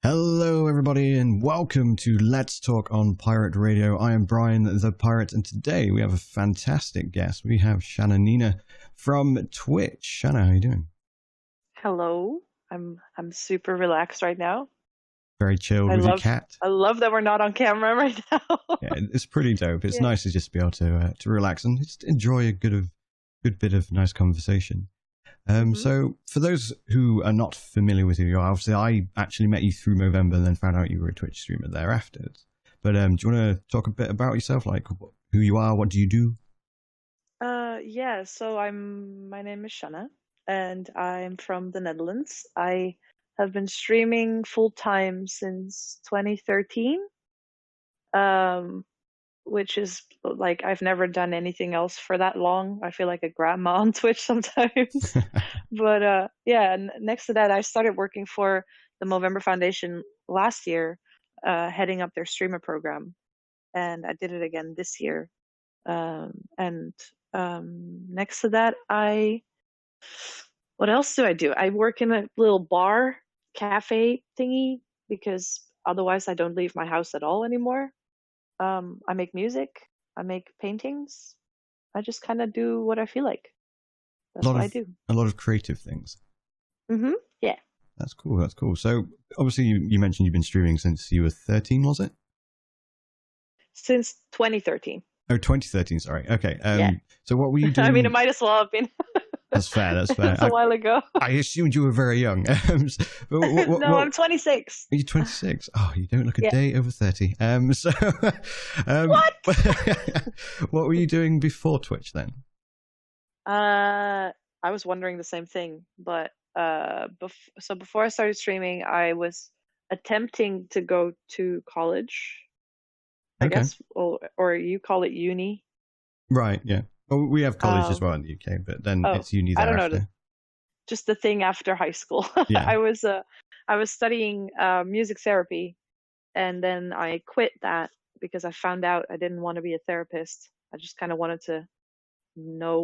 Hello everybody and welcome to Let's Talk on Pirate Radio. I am Brian the Pirate and today we have a fantastic guest. We have ShannaNina from Twitch. Shanna, how are you doing? Hello. I'm super relaxed right now. Very chilled with your cat. I love that we're not on camera right now. Yeah, it's pretty dope. It's nice to just be able to relax and just enjoy a good bit of nice conversation. So for those who are not familiar with who you are, obviously I actually met you through Movember and then found out you were a Twitch streamer thereafter. But do you want to talk a bit about yourself, like who you are, what do you do? Yeah, so my name is Shanna and I'm from the Netherlands. I have been streaming full time since 2013. Which is like I've never done anything else for that long. I feel like a grandma on Twitch sometimes. But yeah, next to that, I started working for the Movember Foundation last year, heading up their streamer program, and I did it again this year. Next to that, what else do I do? I work in a little bar cafe thingy because otherwise I don't leave my house at all anymore. I make music, I make paintings. I just kind of do what I feel like. That's what I do. A lot of creative things. Yeah. That's cool. That's cool. So obviously you mentioned you've been streaming since you were 13, was it? Since 2013. Oh, 2013, sorry. Okay. Yeah. So what were you doing? I mean, it might as well have been. That's fair. That's fair. That's a while ago. I assumed you were very young. No, I'm 26. Are you 26? Oh, you don't look a day over 30. What? What were you doing before Twitch then? I was wondering the same thing, but so before I started streaming, I was attempting to go to college. I guess, or you call it uni. Right. Yeah. Well, we have college as well in the UK, but then it's uni thereafter. I don't know. Just the thing after high school. Yeah. I was studying music therapy, and then I quit that because I found out I didn't want to be a therapist. I just kind of wanted to know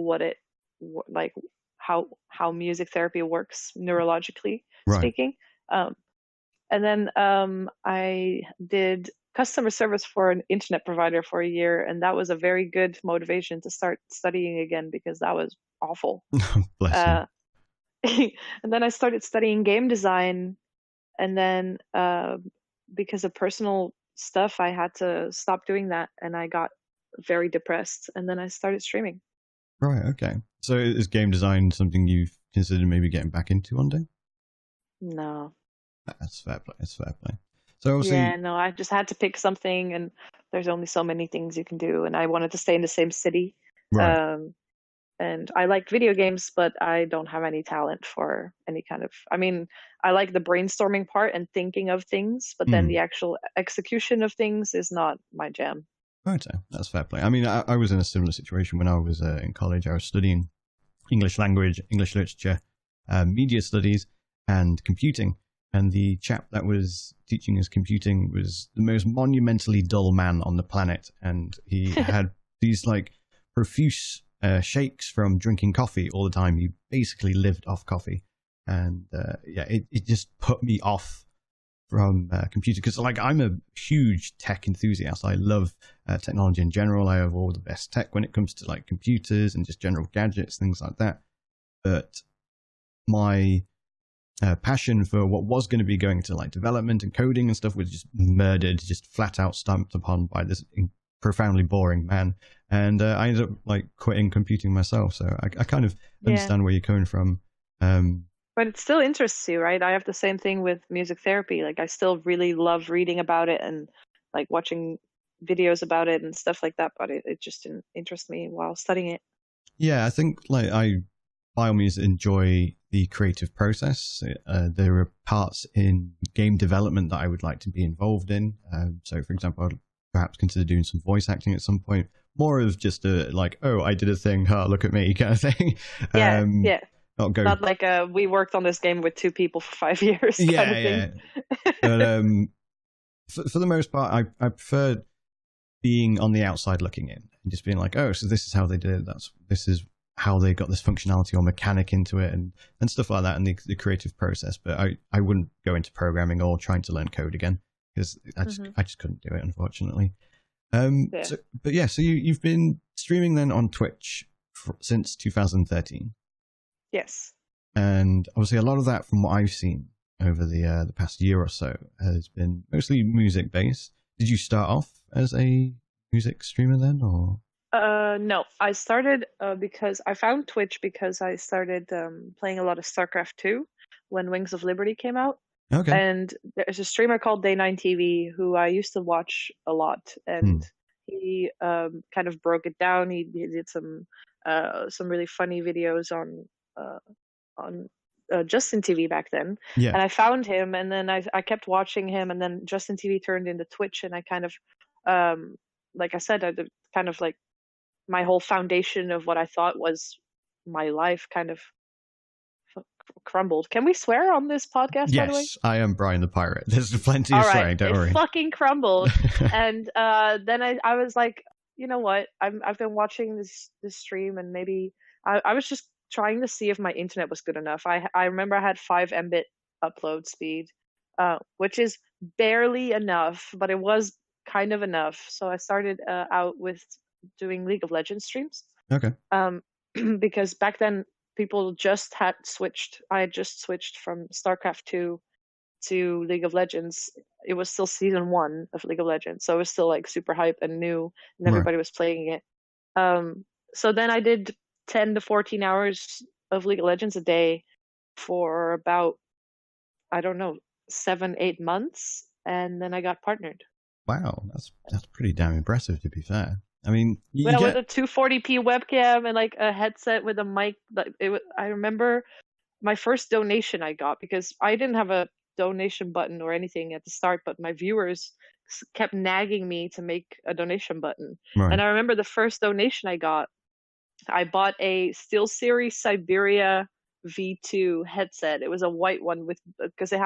like how music therapy works neurologically speaking. And then I did customer service for an internet provider for a year, and that was a very good motivation to start studying again because that was awful. Bless you. And then I started studying game design, and then because of personal stuff, I had to stop doing that, and I got very depressed, and then I started streaming. Right. Okay. So is game design something you've considered maybe getting back into one day? No. That's fair play. That's fair play. So obviously, yeah, no, I just had to pick something, and there's only so many things you can do, and I wanted to stay in the same city. Right. And I like video games, but I don't have any talent for any kind of. I mean, I like the brainstorming part and thinking of things, but then the actual execution of things is not my jam. Right, that's fair play. I mean, I was in a similar situation when I was in college. I was studying English language, English literature, media studies, and computing. And the chap that was teaching us computing was the most monumentally dull man on the planet. And he had these like profuse shakes from drinking coffee all the time. He basically lived off coffee. And it just put me off from computer because like I'm a huge tech enthusiast. I love technology in general. I have all the best tech when it comes to like computers and just general gadgets, things like that. But my passion for what was going to be going to like development and coding and stuff was just murdered, just flat out stamped upon by this profoundly boring man. And I ended up like quitting computing myself. So I kind of understand where you're coming from. But it still interests you, right? I have the same thing with music therapy. Like I still really love reading about it and like watching videos about it and stuff like that. But it just didn't interest me while studying it. Yeah, I think like I by all means enjoy the creative process. There are parts in game development that I would like to be involved in. So, for example, I'd perhaps consider doing some voice acting at some point. More of just a like, oh, I did a thing, look at me kind of thing. Yeah. Not like we worked on this game with 2 people for 5 years. Yeah. But for the most part, I prefer being on the outside looking in and just being like, oh, so this is how they did it. This is how they got this functionality or mechanic into it and stuff like that, and the creative process. But I wouldn't go into programming or trying to learn code again, because I just couldn't do it, unfortunately. So you've been streaming then on Twitch since 2013. Yes. And obviously a lot of that, from what I've seen over the past year or so, has been mostly music based. Did you start off as a music streamer then, or? No, I started because I found Twitch because I started playing a lot of StarCraft 2 when Wings of Liberty came out. Okay. And there's a streamer called Day9TV who I used to watch a lot, and he kind of broke it down. He did some really funny videos on Justin TV back then. Yeah. And I found him, and then I kept watching him, and then Justin TV turned into Twitch, and I kind of like I said, I did kind of like my whole foundation of what I thought was my life kind of crumbled. Can we swear on this podcast, by the way? Yes, I am Brian the Pirate. There's plenty of swearing, don't worry. It fucking crumbled. And then I was like, you know what? I've been watching this stream, and maybe I was just trying to see if my internet was good enough. I remember I had 5 Mbit upload speed, which is barely enough, but it was kind of enough. So I started out with doing League of Legends streams. Okay. Because back then people just had switched. I had just switched from StarCraft 2 to League of Legends. It was still season 1 of League of Legends, so it was still like super hype and new, and everybody was playing it. So then I did 10 to 14 hours of League of Legends a day for about, I don't know, 7-8 months, and then I got partnered. Wow, that's pretty damn impressive, to be fair. I mean, with a 240p webcam and like a headset with a mic. I remember my first donation I got, because I didn't have a donation button or anything at the start, but my viewers kept nagging me to make a donation button. Right. And I remember the first donation I got, I bought a SteelSeries Siberia V2 headset. It was a white one because it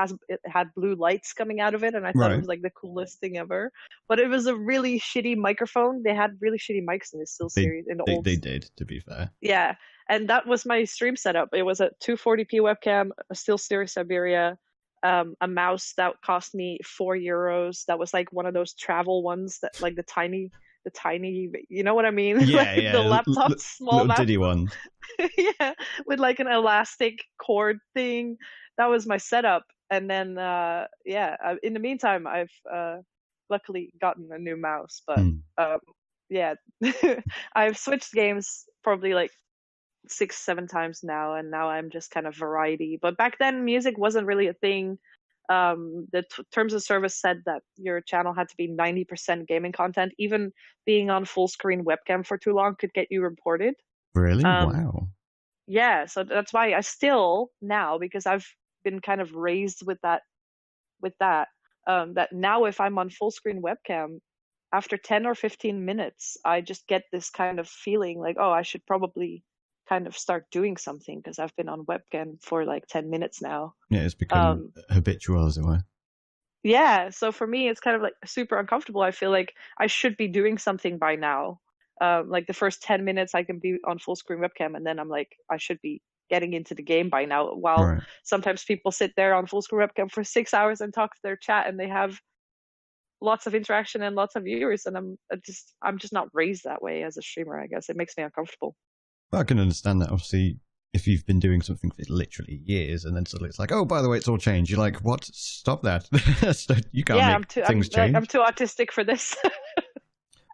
had blue lights coming out of it, and I thought it was like the coolest thing ever. But it was a really shitty microphone. They had really shitty mics in the SteelSeries. They did, to be fair. Yeah, and that was my stream setup. It was a 240p webcam, a SteelSeries Siberia, a mouse that cost me €4. That was like one of those travel ones that like the tiny, you know what I mean? Yeah, like yeah. The laptop, small little diddy one. Yeah, with like an elastic cord thing. That was my setup. And then, in the meantime, I've luckily gotten a new mouse. But I've switched games probably like 6-7 times now, and now I'm just kind of variety. But back then, music wasn't really a thing. The terms of service said that your channel had to be 90% gaming content. Even being on full screen webcam for too long could get you reported. Really? Wow. Yeah, so that's why I still now, because I've been kind of raised with that now if I'm on full screen webcam, after 10 or 15 minutes, I just get this kind of feeling like, oh, I should probably kind of start doing something, because I've been on webcam for like 10 minutes now. Yeah, it's become habitual, as it were. Yeah, so for me, it's kind of like super uncomfortable. I feel like I should be doing something by now. Like the first 10 minutes I can be on full screen webcam, and then I'm like, I should be getting into the game by now. While sometimes people sit there on full screen webcam for 6 hours and talk to their chat, and they have lots of interaction and lots of viewers, and I'm just not raised that way as a streamer. I guess it makes me uncomfortable. Well, I can understand that. Obviously, if you've been doing something for literally years, and then suddenly it's like, oh, by the way, it's all changed. You're like, what? Stop that! So you can't make things change. I'm too autistic for this.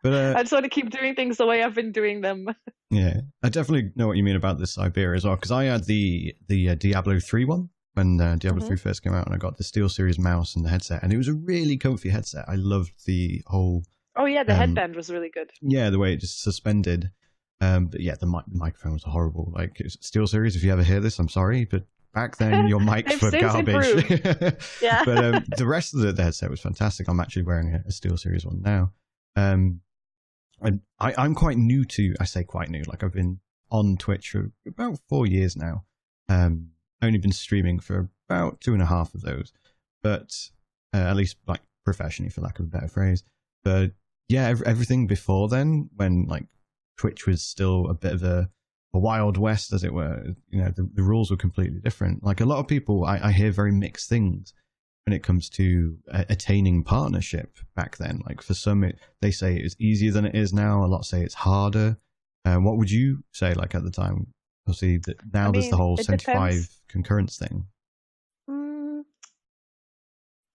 But I just want to keep doing things the way I've been doing them. Yeah, I definitely know what you mean about this Siberia as well, because I had the Diablo 3 one when Diablo 3 first came out, and I got the SteelSeries mouse and the headset, and it was a really comfy headset. I loved the whole... Oh yeah, the headband was really good. Yeah, the way it just suspended. But yeah, the microphone was horrible. Like, SteelSeries, if you ever hear this, I'm sorry, but back then your mics were garbage. Yeah. But the rest of the headset was fantastic. I'm actually wearing a SteelSeries one now. I'm quite new to, I say quite new, like I've been on Twitch for about 4 years now. Only been streaming for about 2.5 of those, but at least like professionally, for lack of a better phrase. But yeah, everything before then, when like Twitch was still a bit of a a wild west, as it were. You know, the rules were completely different. Like a lot of people, I hear very mixed things when it comes to attaining partnership back then. Like for some, they say it was easier than it is now. A lot say it's harder. What would you say, like at the time? Obviously, now there's the whole 75 concurrence thing.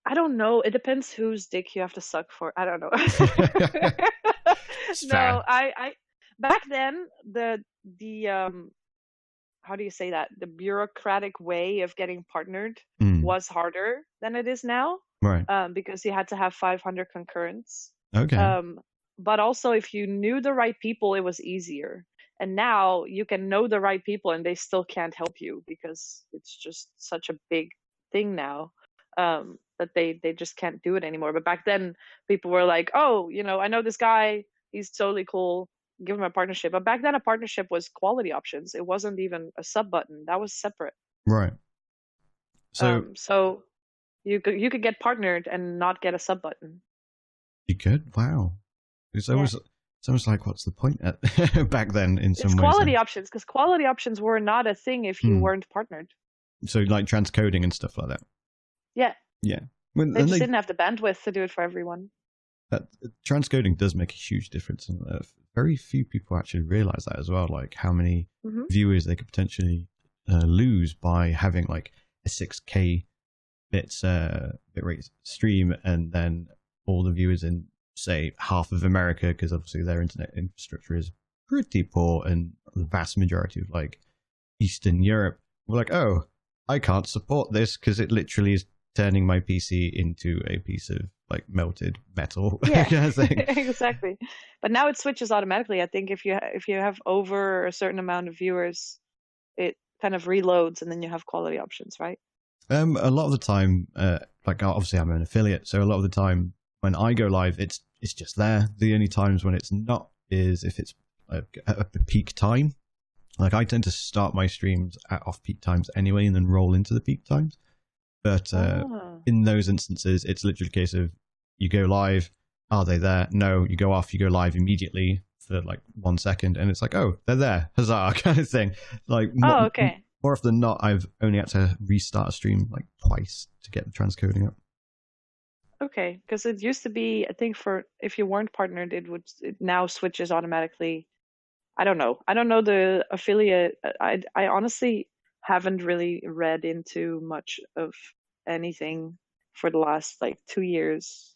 I don't know. It depends whose dick you have to suck for. I don't know. No, I back then the how do you say that? The bureaucratic way of getting partnered was harder than it is now. Right. Because you had to have 500 concurrents. Okay. But also if you knew the right people, it was easier. And now you can know the right people and they still can't help you because it's just such a big thing now. That they just can't do it anymore. But back then people were like, oh, you know, I know this guy, he's totally cool, give him a partnership. But back then a partnership was quality options. It wasn't even a sub button. That was separate. Right. So you could get partnered and not get a sub button. You could? Wow. It's almost like, what's the point back then in some ways? It's quality options, because quality options were not a thing if you weren't partnered. So like transcoding and stuff like that? Yeah. Yeah. They just didn't have the bandwidth to do it for everyone. Transcoding does make a huge difference. And very few people actually realize that as well, like how many viewers they could potentially lose by having like a 6K bitrate stream and then all the viewers in, say, half of America, because obviously their internet infrastructure is pretty poor, and the vast majority of like Eastern Europe were like, oh, I can't support this because it literally is turning my PC into a piece of like melted metal. Yeah, kind of thing. Exactly. But now it switches automatically. I think if you have over a certain amount of viewers, it kind of reloads and then you have quality options, right? A lot of the time, like obviously I'm an affiliate, so a lot of the time when I go live, it's just there. The only times when it's not is if it's at a peak time. Like I tend to start my streams at off-peak times anyway, and then roll into the peak times. But in those instances, it's literally a case of you go live. Are they there? No. You go off. You go live immediately for like 1 second, and it's like, oh, they're there. Huzzah! Kind of thing. Like, okay. More often than not, I've only had to restart a stream like twice to get the transcoding up. Okay, because it used to be, I think, for if you weren't partnered, it now switches automatically. I don't know the affiliate. I honestly haven't really read into much of anything for the last like 2 years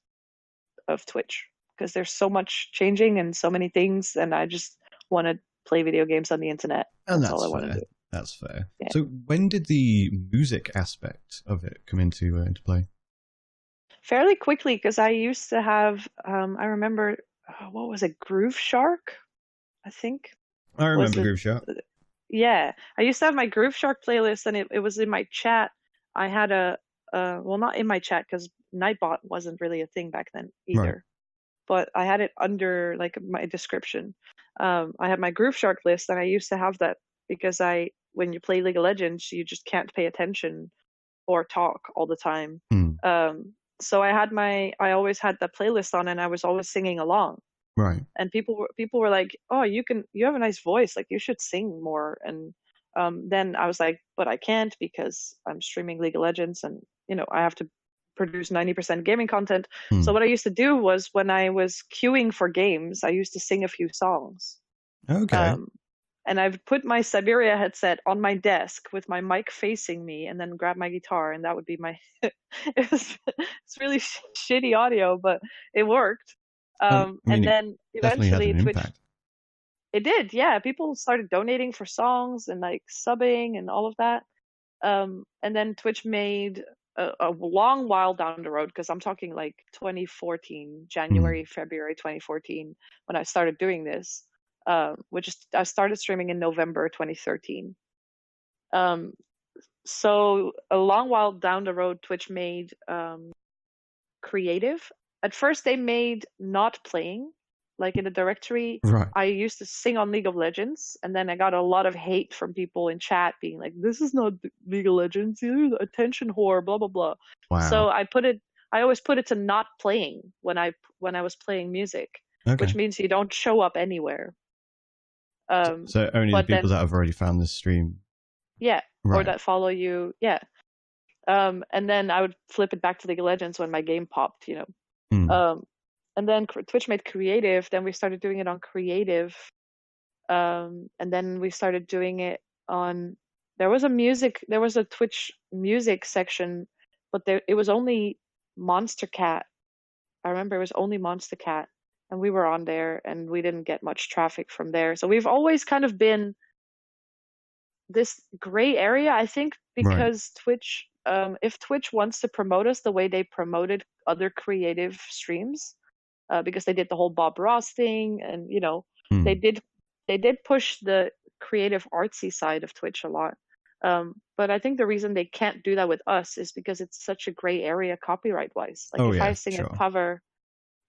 of Twitch, because there's so much changing and so many things, and I just want to play video games on the internet. And that's all I want to do. That's fair. Yeah. So when did the music aspect of it come into play? Fairly quickly, because I used to have, I remember, what was it, Groove Shark, I think? I remember Groove Shark. Yeah, I used to have my Groove Shark playlist, and it was in my chat. I had well, not in my chat, because Nightbot wasn't really a thing back then either. Right. But I had it under like my description. I had my Groove Shark list, and I used to have that because when you play League of Legends, you just can't pay attention or talk all the time. So I always had that playlist on, and I was always singing along. Right. And people were like, "Oh, you have a nice voice. Like you should sing more." And then I was like, "But I can't because I'm streaming League of Legends, and I have to produce 90% gaming content." So what I used to do was when I was queuing for games, I used to sing a few songs. Okay. And I've put my Siberia headset on my desk with my mic facing me, and then grab my guitar, and that would be my. It's really shitty audio, but it worked. And then eventually Twitch. It did, yeah. People started donating for songs and like subbing and all of that. And then Twitch made a long while down the road, because I'm talking like 2014, January, February 2014, when I started doing this. Which I started streaming in November 2013. So a long while down the road, Twitch made creative. At first, they made not playing, like in the directory. Right. I used to sing on League of Legends, and then I got a lot of hate from people in chat being like, "This is not League of Legends, you're the attention whore, blah blah blah." Wow. So I always put it to not playing when I was playing music, which means you don't show up anywhere. So only the But people then, that have already found this stream. yeah, or Right. that follow you, yeah. And then I would flip it back to League of Legends when my game popped, you know. And then Twitch made creative. Then we started doing it on creative. And then we started doing it on. There was a Twitch music section, but it was only Monster Cat. I remember it was only Monster Cat, and we were on there, and we didn't get much traffic from there. So we've always kind of been this gray area, I think, Right. because Twitch, if Twitch wants to promote us the way they promoted other creative streams, because they did the whole Bob Ross thing, and you know, they did push the creative artsy side of Twitch a lot. But I think the reason they can't do that with us is because it's such a gray area copyright wise. Like if I sing a cover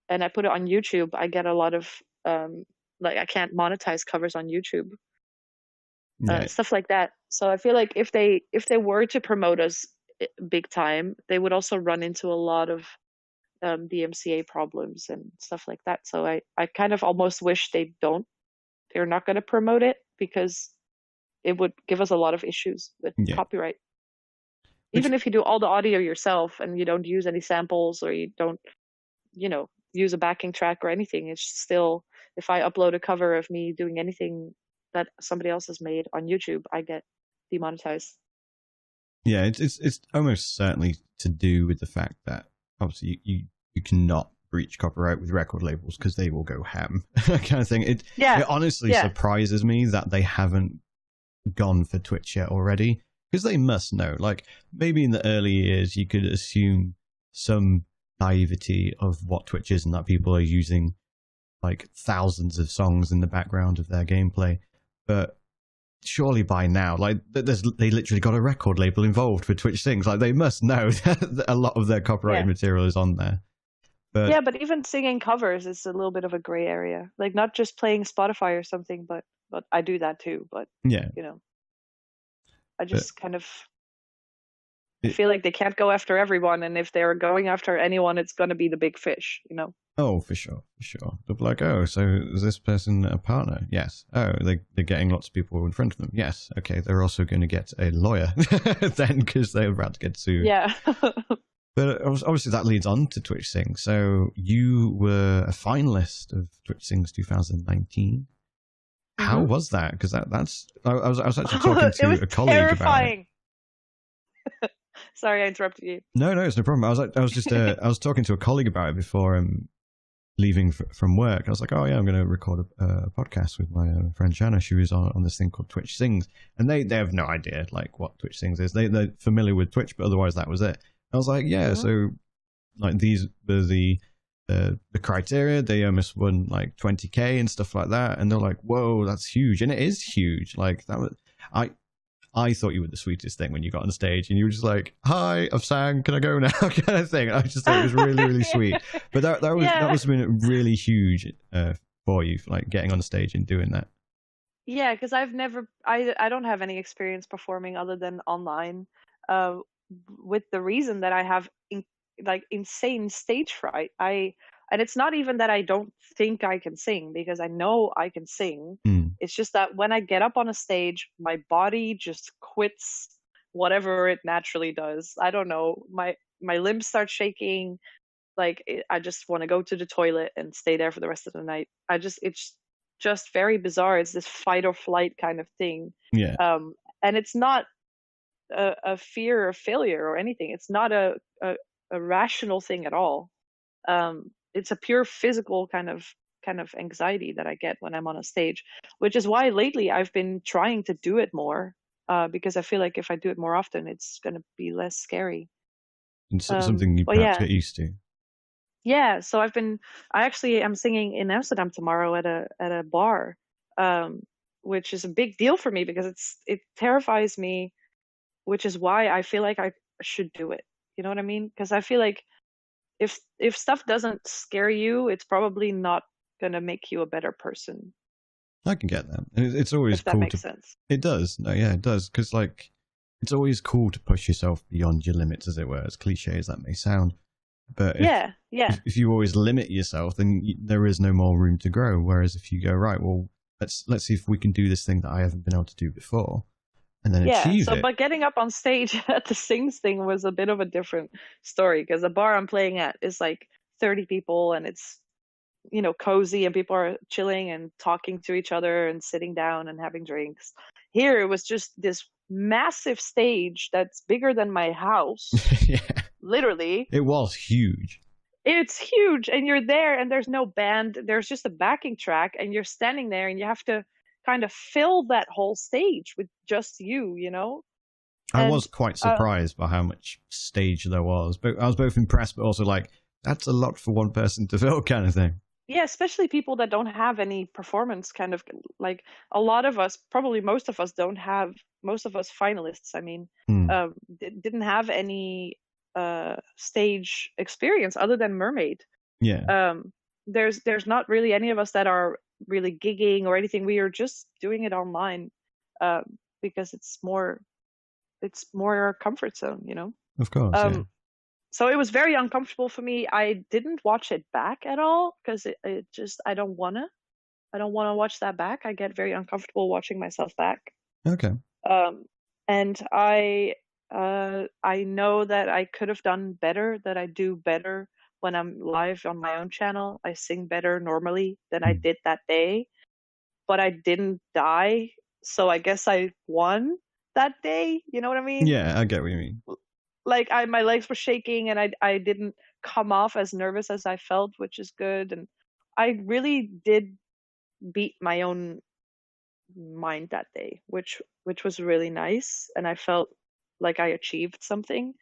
and I put it on YouTube, I get a lot of like I can't monetize covers on YouTube. Stuff like that. So I feel like if they were to promote us big time, they would also run into a lot of DMCA problems and stuff like that. So I kind of almost wish they're not going to promote it, because it would give us a lot of issues with copyright. Even if you do all the audio yourself and you don't use any samples, or you don't, you know, use a backing track or anything, it's still, if I upload a cover of me doing anything that somebody else has made on YouTube, I get demonetized. Yeah, it's almost certainly to do with the fact that obviously you cannot breach copyright with record labels because they will go ham, kind of thing. It honestly surprises me that they haven't gone for Twitch yet already, because they must know. Like, maybe in the early years you could assume some naivety of what Twitch is and that people are using like thousands of songs in the background of their gameplay, but surely by now, like, they literally got a record label involved with Twitch Sings. Like, they must know that a lot of their copyrighted material is on there. But but even singing covers is a little bit of a gray area. Like, not just playing Spotify or something, but I do that too. But you know, I just I feel like they can't go after everyone, and if they're going after anyone, it's going to be the big fish, you know. Oh, for sure. They'll be like, oh, so is this person a partner? Yes. Oh, they're getting lots of people in front of them. Yes. Okay, they're also going to get a lawyer then, because they're about to get sued. Yeah. But obviously that leads on to Twitch Sings. So you were a finalist of Twitch Sings 2019. How was that? Because that's I was actually talking to a colleague terrifying. about it. Sorry, I interrupted you. No, it's no problem. I was just I was talking to a colleague about it before leaving from work. I was like, oh yeah, I'm going to record a podcast with my friend Shanna. She was on this thing called Twitch Sings, and they have no idea like what Twitch Sings is. They're familiar with Twitch, but otherwise that was it. I was like, yeah, so like these were the criteria. They almost won like 20K and stuff like that, and they're like, whoa, that's huge. And it is huge. Like, that was, I thought you were the sweetest thing when you got on stage, and you were just like, hi, I've sang, can I go now, kind of thing. I just thought it was really, really sweet. But that was been really huge for you, like getting on stage and doing that. Yeah, because I don't have any experience performing other than online, with the reason that I have insane stage fright. And it's not even that I don't think I can sing, because I know I can sing. It's just that when I get up on a stage, my body just quits whatever it naturally does. I don't know. My limbs start shaking. Like, I just want to go to the toilet and stay there for the rest of the night. It's just very bizarre. It's this fight or flight kind of thing. Yeah. And it's not a fear of failure or anything. It's not a rational thing at all. It's a pure physical kind of anxiety that I get when I'm on a stage, which is why lately I've been trying to do it more, because I feel like if I do it more often, it's going to be less scary. And something you perhaps get used to. Yeah, so I actually am singing in Amsterdam tomorrow at a bar, which is a big deal for me because it terrifies me, which is why I feel like I should do it. You know what I mean? Because I feel like if stuff doesn't scare you, it's probably not gonna make you a better person. I can get that. It's always cool. That makes sense. It does. No, yeah, it does. Because like, it's always cool to push yourself beyond your limits, as it were, as cliche as that may sound. But if you always limit yourself, then there is no more room to grow. Whereas if you go, right, well, let's see if we can do this thing that I haven't been able to do before, and then achieve it. But getting up on stage at the Sings thing was a bit of a different story, because the bar I'm playing at is like 30 people, and it's, you know, cozy, and people are chilling and talking to each other and sitting down and having drinks. Here it was just this massive stage that's bigger than my house. Yeah, Literally. it was huge. It's huge, and you're there, and there's no band, there's just a backing track, and you're standing there, and you have to kind of fill that whole stage with just you know. I And was quite surprised by how much stage there was, but I was both impressed, but also like, that's a lot for one person to fill, kind of thing. yeah, especially people that don't have any performance, kind of like a lot of us, probably most of us don't have, most of us finalists, I mean, didn't have any stage experience other than Mermaid. Yeah. There's not really any of us that are really gigging or anything. We are just doing it online, because it's more our comfort zone, you know. Of course, yeah. So it was very uncomfortable for me. I didn't watch it back at all, because it just, I don't wanna watch that back. I get very uncomfortable watching myself back. Okay. And I know that I could have done better, that I do better when I'm live on my own channel. I sing better normally than I did that day, but I didn't die, so I guess I won that day. You know what I mean? Yeah, I get what you mean. Like, my legs were shaking, and I didn't come off as nervous as I felt, which is good. And I really did beat my own mind that day, which was really nice, and I felt like I achieved something,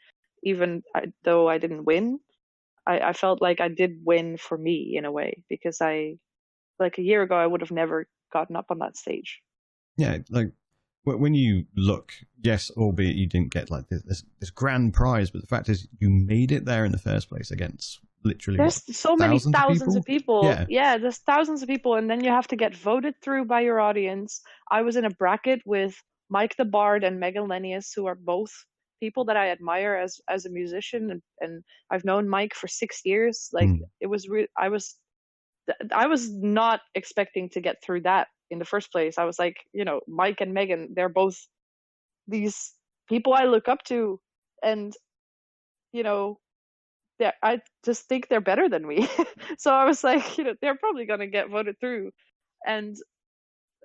even though I didn't win. I felt like I did win for me in a way, because like a year ago, I would have never gotten up on that stage. Yeah, like when you look, yes, albeit you didn't get like this grand prize, but the fact is you made it there in the first place against literally there's so many thousands of people. Yeah, there's thousands of people, and then you have to get voted through by your audience. I was in a bracket with Mike the Bard and Megan Lennius, who are both people that I admire as a musician, and I've known Mike for 6 years. Like, it was I was not expecting to get through that in the first place. I was like, you know, Mike and Megan, they're both these people I look up to, and, you know, I just think they're better than me. So I was like, you know, they're probably going to get voted through.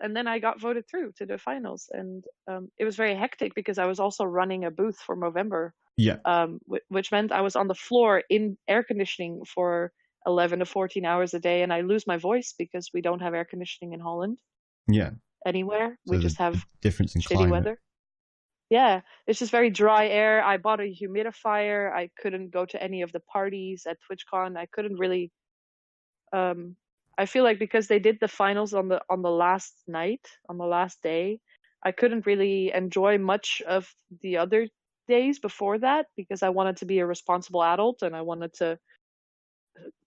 And then I got voted through to the finals, and it was very hectic, because I was also running a booth for Movember. Yeah. Which meant I was on the floor in air conditioning for 11 to 14 hours a day, and I lose my voice because we don't have air conditioning in Holland. Yeah. Anywhere. So we just have difference in shitty climate. weather. Yeah, it's just very dry air. I bought a humidifier. I couldn't go to any of the parties at TwitchCon. I couldn't really I feel like, because they did the finals on the last night, on the last day, I couldn't really enjoy much of the other days before that, because I wanted to be a responsible adult, and I wanted to,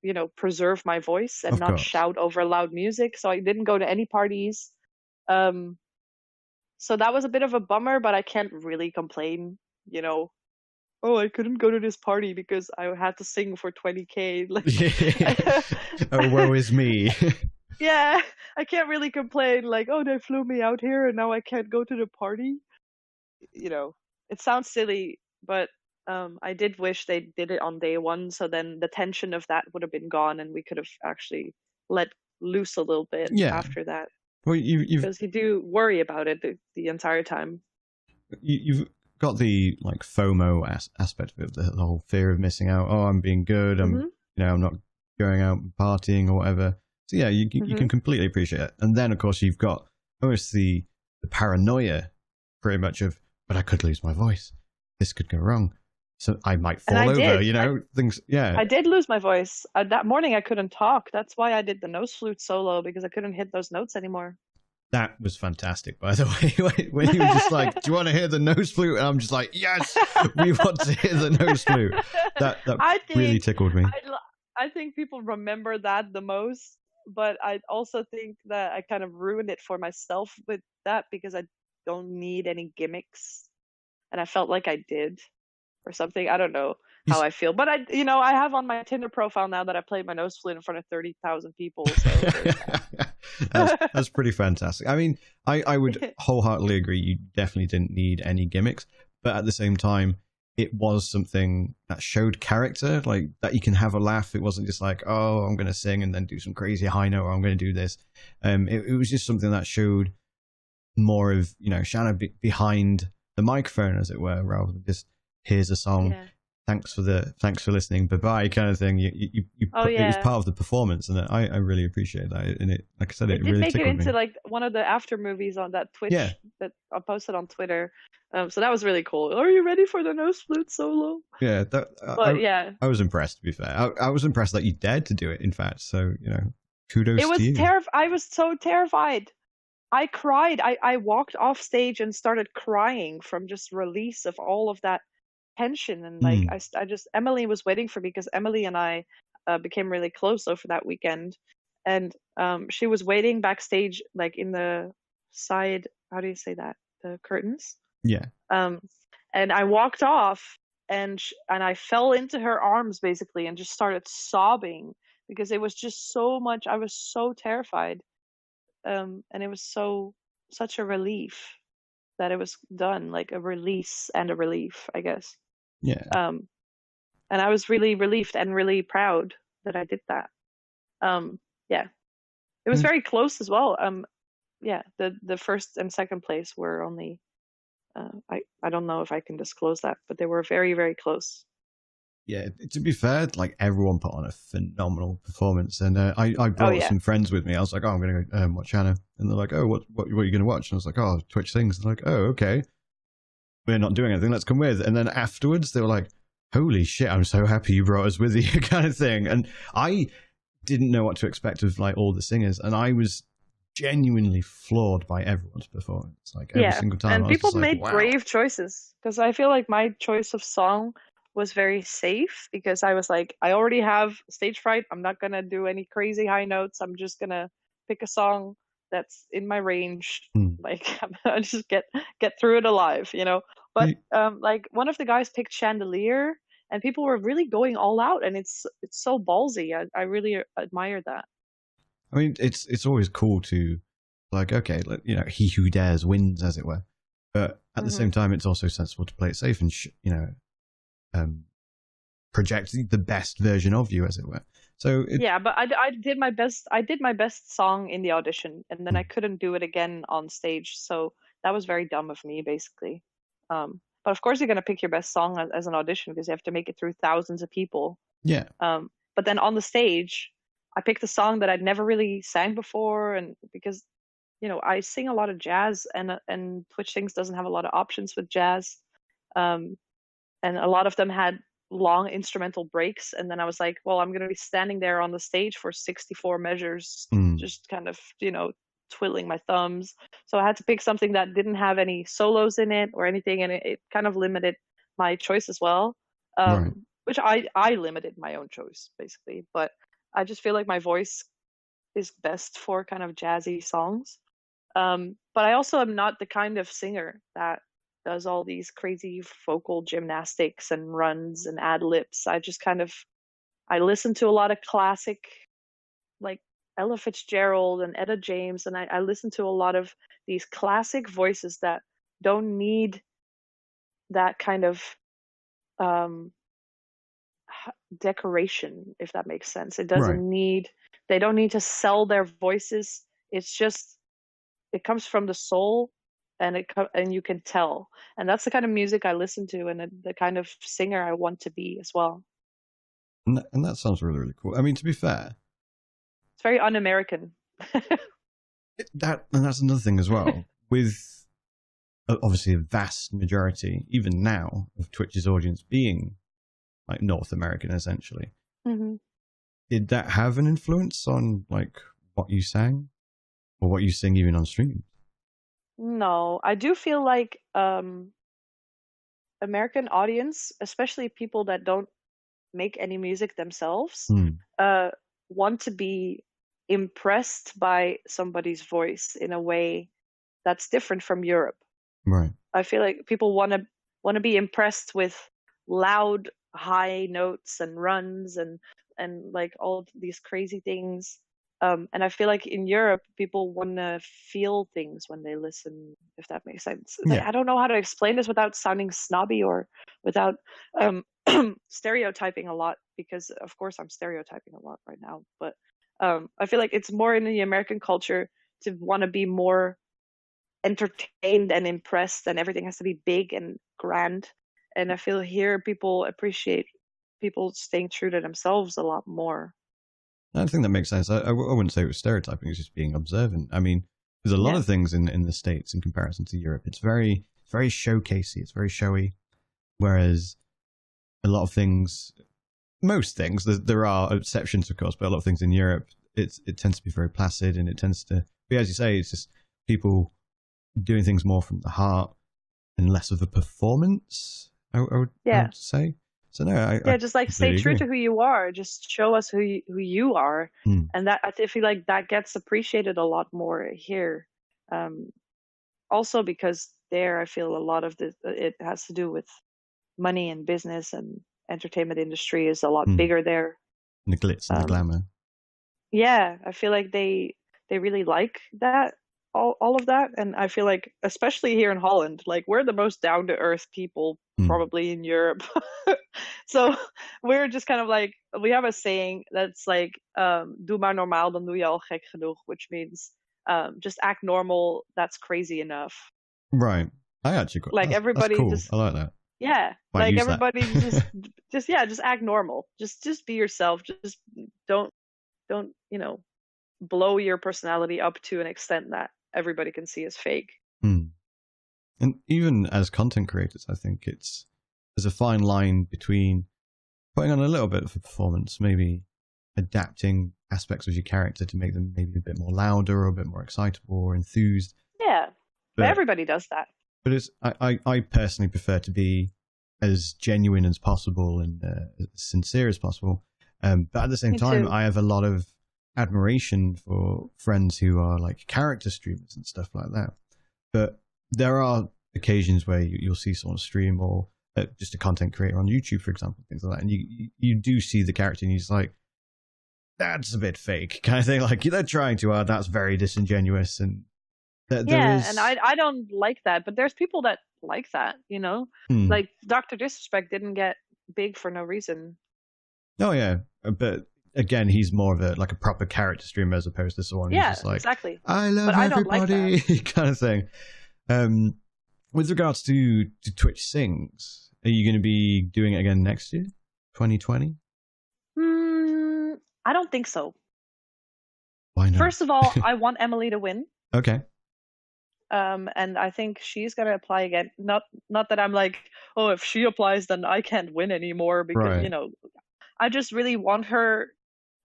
you know, preserve my voice and not shout over loud music. So I didn't go to any parties. So that was a bit of a bummer, but I can't really complain, you know. Oh, I couldn't go to this party because I had to sing for 20K. Like, oh, woe is me. Yeah, I can't really complain. Like, oh, they flew me out here and now I can't go to the party. You know, it sounds silly, but I did wish they did it on day one, so then the tension of that would have been gone, and we could have actually let loose a little bit after that. Well, because you do worry about it the entire time. You've got the like FOMO aspect of it, the whole fear of missing out. Oh, I'm being good. I'm I'm not going out and partying or whatever. So yeah, you can completely appreciate it. And then of course you've got almost the paranoia, pretty much of, but I could lose my voice. This could go wrong. So I might fall over. You know, things. Yeah, I did lose my voice that morning. I couldn't talk. That's why I did the nose flute solo, because I couldn't hit those notes anymore. That was fantastic, by the way. When you were just like, "Do you want to hear the nose flute?" and I'm just like, "Yes, we want to hear the nose flute." That really tickled me. I think people remember that the most, but I also think that I kind of ruined it for myself with that, because I don't need any gimmicks, and I felt like I did, or something. I don't know. how I feel. But I have on my Tinder profile now that I played my nose flute in front of 30,000 people. So there's that. That's pretty fantastic. I mean, I would wholeheartedly agree. You definitely didn't need any gimmicks, but at the same time, it was something that showed character, like that you can have a laugh. It wasn't just like, oh, I'm going to sing and then do some crazy high note, or I'm going to do this. It was just something that showed more of, Shanna behind the microphone, as it were, rather than just here's a song. Yeah. Thanks for listening, bye bye kind of thing. It was part of the performance, and I really appreciate that. And it, like I said, it did really make it into me. like one of the after movies on that Twitch that I posted on Twitter. So that was really cool. Are you ready for the nose flute solo? Yeah, I was impressed. To be fair, I was impressed that you dared to do it. In fact, so kudos to you. I was so terrified. I cried. I walked off stage and started crying from just release of all of that tension. And like Emily was waiting for me because Emily and I became really close over that weekend, and she was waiting backstage, like in the side. How do you say that? The curtains. Yeah. And I walked off, and I fell into her arms basically, and just started sobbing because it was just so much. I was so terrified, and it was such a relief that it was done, like a release and a relief, I guess. Yeah. And I was really relieved and really proud that I did that. Yeah. It was very close as well. Yeah, the first and second place were only I don't know if I can disclose that, but they were very, very close. Yeah, to be fair, like everyone put on a phenomenal performance, and I brought some friends with me. I was like, oh, I'm going to go watch Shanna, and they're like, oh, what are you going to watch? And I was like, oh, Twitch Sings. They're like, oh, okay, we're not doing anything, let's come with. And then afterwards, they were like, holy shit, I'm so happy you brought us with you, kind of thing. And I didn't know what to expect of like all the singers, and I was genuinely floored by everyone's performance, like every single time. And people made brave choices, because I feel like my choice of song was very safe, because I was like, I already have stage fright. I'm not gonna do any crazy high notes. I'm just gonna pick a song that's in my range. Like I'm gonna just get through it alive, But like one of the guys picked Chandelier, and people were really going all out, and it's so ballsy. I really admire that. I mean, it's always cool to, like, okay, he who dares wins, as it were. But at the same time, it's also sensible to play it safe and project the best version of you, as it were. So but I did my best. I did my best song in the audition, and then I couldn't do it again on stage. So that was very dumb of me, basically. But of course, you're gonna pick your best song as an audition, because you have to make it through thousands of people. Yeah. But then on the stage, I picked a song that I'd never really sang before, and because I sing a lot of jazz, and Twitch Sings doesn't have a lot of options with jazz, and a lot of them had long instrumental breaks. And then I was like, well, I'm going to be standing there on the stage for 64 measures, just kind of twiddling my thumbs. So I had to pick something that didn't have any solos in it or anything, and it kind of limited my choice as well. Which I limited my own choice, basically. But I just feel like my voice is best for kind of jazzy songs. But I also am not the kind of singer that does all these crazy vocal gymnastics and runs and ad libs. I listen to a lot of classic, like Ella Fitzgerald and Etta James, and I listen to a lot of these classic voices that don't need that kind of decoration, if that makes sense. It doesn't need, they don't need to sell their voices. It's just, it comes from the soul, and you can tell. And that's the kind of music I listen to, and the kind of singer I want to be as well. And that sounds really, really cool. I mean, to be fair, it's very un-American. And that's another thing as well. With obviously a vast majority, even now, of Twitch's audience being like North American, essentially. Did that have an influence on like what you sang, or what you sing even on stream? No, I do feel like American audience, especially people that don't make any music themselves, want to be impressed by somebody's voice in a way that's different from Europe. Right. I feel like people want to be impressed with loud high notes and runs and like all these crazy things. And I feel like in Europe, people want to feel things when they listen, if that makes sense. Like, Yeah. I don't know how to explain this without sounding snobby or without stereotyping a lot, because of course I'm stereotyping a lot right now. But I feel like it's more in the American culture to want to be more entertained and impressed, and everything has to be big and grand. And I feel here people appreciate people staying true to themselves a lot more. I think that makes sense. I wouldn't say it was stereotyping, it's just being observant. I mean, there's a lot Yeah. of things in the States in comparison to Europe. It's very showcasey, it's very showy, whereas a lot of things, most things, there are exceptions, of course, but a lot of things in Europe, it tends to be very placid, and it tends to be, as you say, it's just people doing things more from the heart and less of a performance, I would Yeah. say. So no, I Yeah, just like stay completely true agree. to who you are. Just show us who you are, Hmm. and that I feel like that gets appreciated a lot more here. Um, Also because there, I feel a lot of it has to do with money and business, and entertainment industry is a lot Hmm. bigger there. The glitz and the Um, glamour. yeah, I feel like they really like that, all of that. And I feel like especially here in Holland, like we're the most down to earth people Hmm. probably in Europe. So we're just kind of like, we have a saying that's like, doe maar normaal, dan doe je al gek genoeg, which means just act normal, that's crazy enough. Right. I actually Like that's everybody cool. just, I like that. yeah, Might like use that. everybody just yeah, just act normal, just be yourself, just don't don't blow your personality up to an extent that everybody can see as fake. Hmm. And even as content creators, I think there's a fine line between putting on a little bit of a performance, maybe adapting aspects of your character to make them maybe a bit more louder or a bit more excitable or enthused. Yeah, but But everybody does that. it's I personally prefer to be as genuine as possible and as sincere as possible. But at the same Me time, too. I have a lot of admiration for friends who are like character streamers and stuff like that. But there are occasions where you'll see someone stream, or just a content creator on YouTube, for example, things like that, and you do see the character, and you're just like, that's a bit fake, kind of thing. Like they're trying too hard. That's very disingenuous, and there Yeah, and is. I don't like that, but there's people that like that, you know? Hmm. Like Dr. Disrespect didn't get big for no reason. Oh yeah, but again, he's more of a proper character streamer as opposed to someone who's Yeah, just like, exactly. I But love I don't like that. everybody kind of thing. Um, with regards to Twitch Sings, are you going to be doing it again next year, 2020? Hmm, I don't think so. Why not? First of all, I want Emily to win. Okay. And I think she's gonna apply again. Not that I'm like, oh, if she applies, then I can't win anymore, because Right. I just really want her.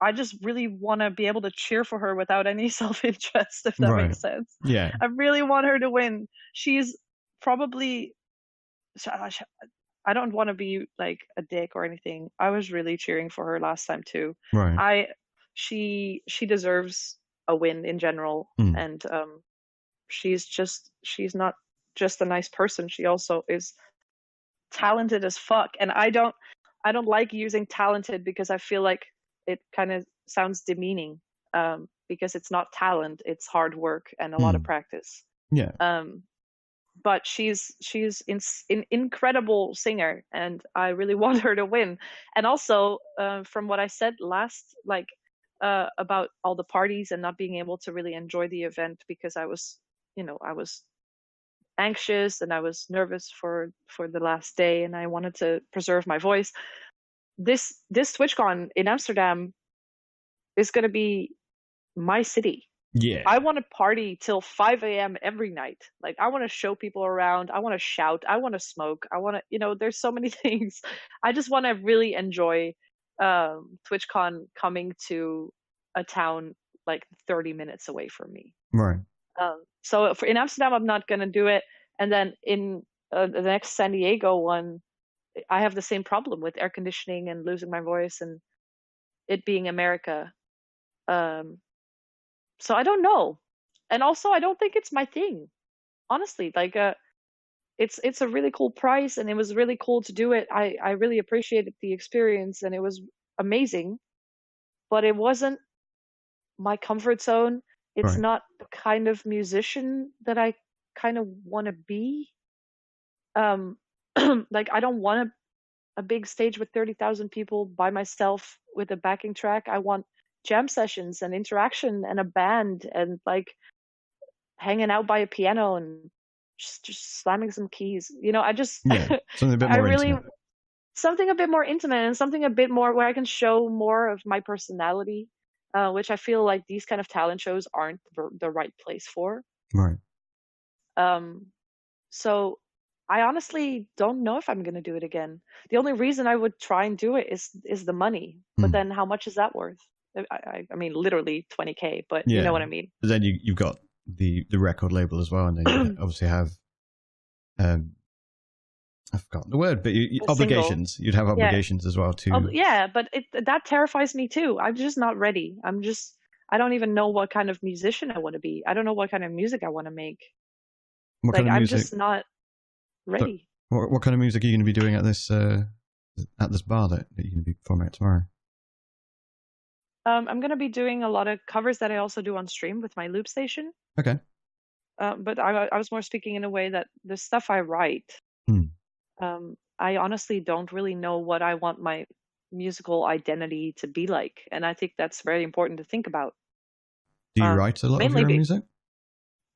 I just really want to be able to cheer for her without any self-interest, if that Right. makes sense. Yeah. I really want her to win. She's probably. I don't want to be like a dick or anything. I was really cheering for her last time too. Right. I she deserves a win in general, Mm. and she's not just a nice person, she also is talented as fuck. And I don't like using talented, because I feel like it kind of sounds demeaning, because it's not talent, it's hard work and a lot of Mm. practice. Yeah. But she's an incredible singer, and I really want her to win. And also, from what I said last, like, about all the parties and not being able to really enjoy the event because I was anxious and I was nervous for the last day, and I wanted to preserve my voice. This TwitchCon in Amsterdam is going to be my city. Yeah. I want to party till 5 a.m. every night. Like, I want to show people around. I want to shout. I want to smoke. I want to, there's so many things. I just want to really enjoy TwitchCon coming to a town like 30 minutes away from me. Right. So in Amsterdam, I'm not going to do it. And then in the next San Diego one, I have the same problem with air conditioning and losing my voice and it being America. Um, so I don't know. And also, I don't think it's my thing, honestly. Like, it's a really cool price, and it was really cool to do it. I really appreciated the experience, and it was amazing, but it wasn't my comfort zone. It's Right. not the kind of musician that I kind of want to be. Um, like I don't want a big stage with 30,000 people by myself with a backing track. I want jam sessions and interaction and a band and like hanging out by a piano and just slamming some keys. You know, I just Yeah. Something a bit I more really intimate. something a bit more intimate and something a bit more where I can show more of my personality, which I feel like these kind of talent shows aren't the right place for. Right. Um, so I honestly don't know if I'm gonna do it again. The only reason I would try and do it is the money, but Mm. then how much is that worth? I mean, literally 20K, but you know Yeah. what I mean. But then you've got the record label as well, and then you obviously have I forgot the word, but A single. obligations. You'd have Yeah. obligations as well Oh, to. yeah, but that terrifies me too. I'm just not ready. I don't even know what kind of musician I want to be. I don't know what kind of music I want to make. What Like kind of I'm music? just not So, ready. what kind of music are you going to be doing at this bar that you're going to be performing at tomorrow? I'm gonna be doing a lot of covers that I also do on stream with my loop station. Okay. But I was more speaking in a way that the stuff I write, Hmm. I honestly don't really know what I want my musical identity to be like, and I think that's very important to think about. Do you write a lot of Mainly, your own music?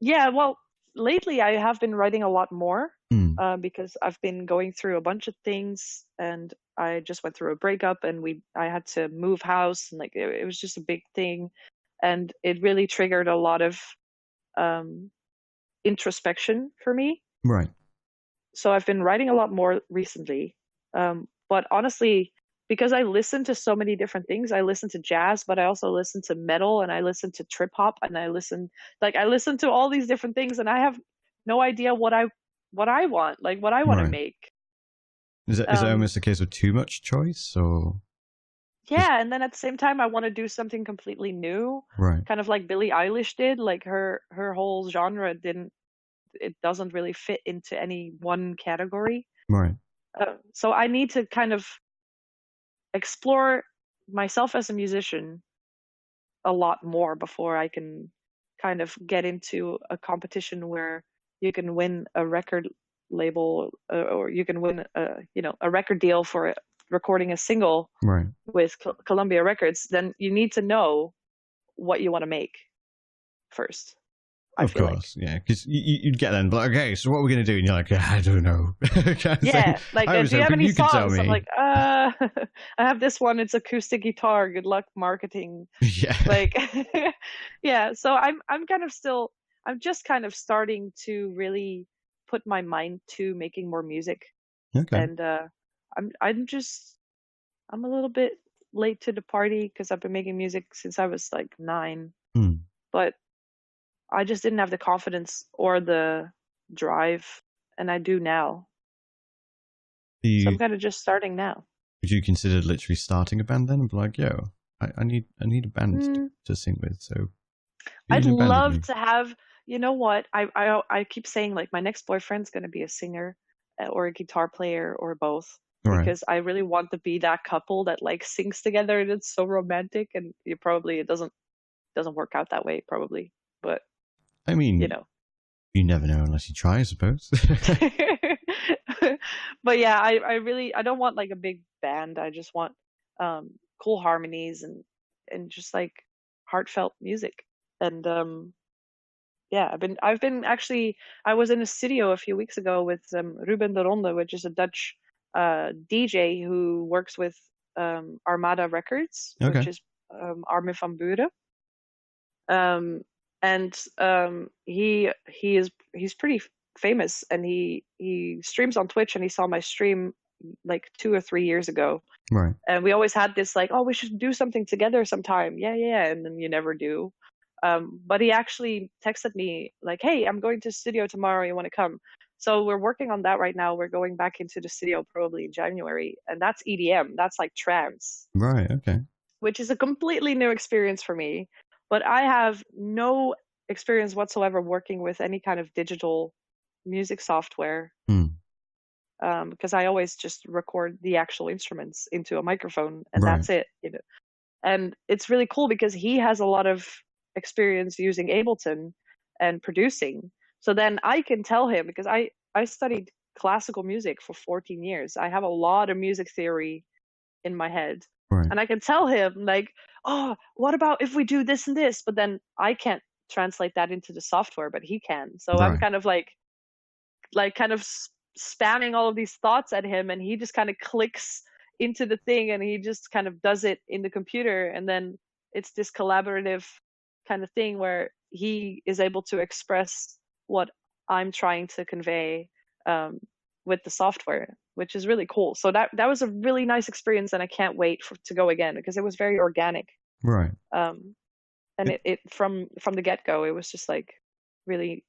yeah. Well, lately I have been writing a lot more Hmm. because I've been going through a bunch of things, and I just went through a breakup, and I had to move house, and like it was just a big thing, and it really triggered a lot of um, introspection for me. Right. So I've been writing a lot more recently. But honestly, because I listen to so many different things, I listen to jazz, but I also listen to metal and I listen to trip hop and I listen to all these different things and I have no idea what I want, like what I want to Right. make. Is it Um, almost a case of too much choice, or just yeah, and then at the same time I want to do something completely new, right? kind of like Billie Eilish did, like her whole genre didn't it doesn't really fit into any one category. Right. So I need to kind of explore myself as a musician a lot more before I can kind of get into a competition where you can win a record label or you can win a record deal for recording a single Right. with Columbia Records. Then you need to know what you want to make first. I Of feel like. course, yeah, because you'd get then, but okay, so what are we going to do? And you're like, I don't know. Kind of thing. Yeah, like, I was do you have hoping any you could tell songs? I'm me. like, I have this one. It's acoustic guitar. Good luck marketing. Yeah. Like, yeah. So I'm kind of still. I'm just kind of starting to really put my mind to making more music, Okay. and I'm a little bit late to the party because I've been making music since I was like 9, Hmm. but I just didn't have the confidence or the drive, and I do now. So I'm kind of just starting now. Would you consider literally starting a band then and be like, yo, I need a band Mm, to sing with, so be I'd in a band with love me. to have, you know what? I keep saying like my next boyfriend's going to be a singer or a guitar player or both All right. because I really want to be that couple that like sings together and it's so romantic and it doesn't work out that way probably, but I you mean, know. you never know unless you try, I suppose. But yeah, I don't want like a big band. I just want cool harmonies and just like heartfelt music. And yeah, I've been actually I was in a studio a few weeks ago with Ruben de Ronde, which is a Dutch DJ who works with Armada Records, Okay. which is Armin van Buuren. Um, and he's pretty famous, and he streams on Twitch, and he saw my stream like 2 or 3 years ago, Right. and we always had this like, oh, we should do something together sometime. Yeah, yeah, and then you never do. But he actually texted me like, hey, I'm going to the studio tomorrow. You want to come? So we're working on that right now. We're going back into the studio probably in January, and that's EDM. That's like trance, Right. Okay. which is a completely new experience for me. But I have no experience whatsoever working with any kind of digital music software. Hmm. Because I always just record the actual instruments into a microphone and Right. that's it, you know. And it's really cool because he has a lot of experience using Ableton and producing. So then I can tell him, because I studied classical music for 14 years. I have a lot of music theory in my head. Right. And I can tell him like, oh, what about if we do this and this? But then I can't translate that into the software, but he can. So I'm Right. kind of like kind of spamming all of these thoughts at him, and he just kind of clicks into the thing and he just kind of does it in the computer, and then it's this collaborative kind of thing where he is able to express what I'm trying to convey with the software, which is really cool. So that was a really nice experience, and I can't wait to go again because it was very organic. Right. And it from the get-go, it was just like really,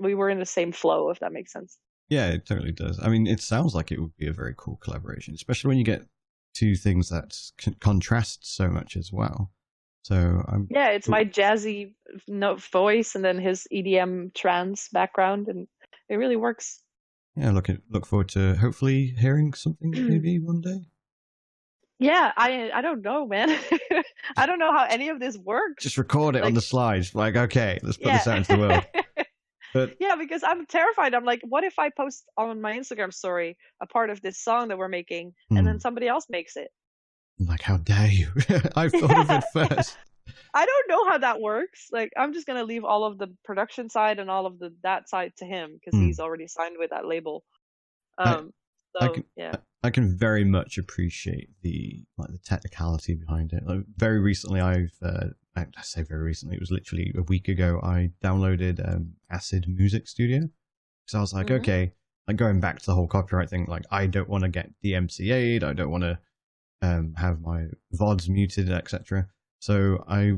we were in the same flow, if that makes sense. Yeah, it totally does. I mean, it sounds like it would be a very cool collaboration, especially when you get two things that contrast so much as well. So yeah, it's my jazzy voice and then his EDM trance background, and it really works. Yeah, look forward to hopefully hearing something maybe one day. Yeah, I don't know, man. I don't know how any of this works. Just record it on the slides. Like, okay, let's put this out into the world. But yeah, because I'm terrified. I'm like, what if I post on my Instagram story a part of this song that we're making, and then somebody else makes it? Like, how dare you? I thought of it first. I don't know how that works. Like, I'm just gonna leave all of the production side and all of that side to him because he's already signed with that label. I can very much appreciate the technicality behind it. Like, very recently, I say very recently, it was literally a week ago, I downloaded Acid Music Studio because I was like, okay, like going back to the whole copyright thing, like I don't want to get DMCA'd, I don't want to have my VODs muted, etc. So I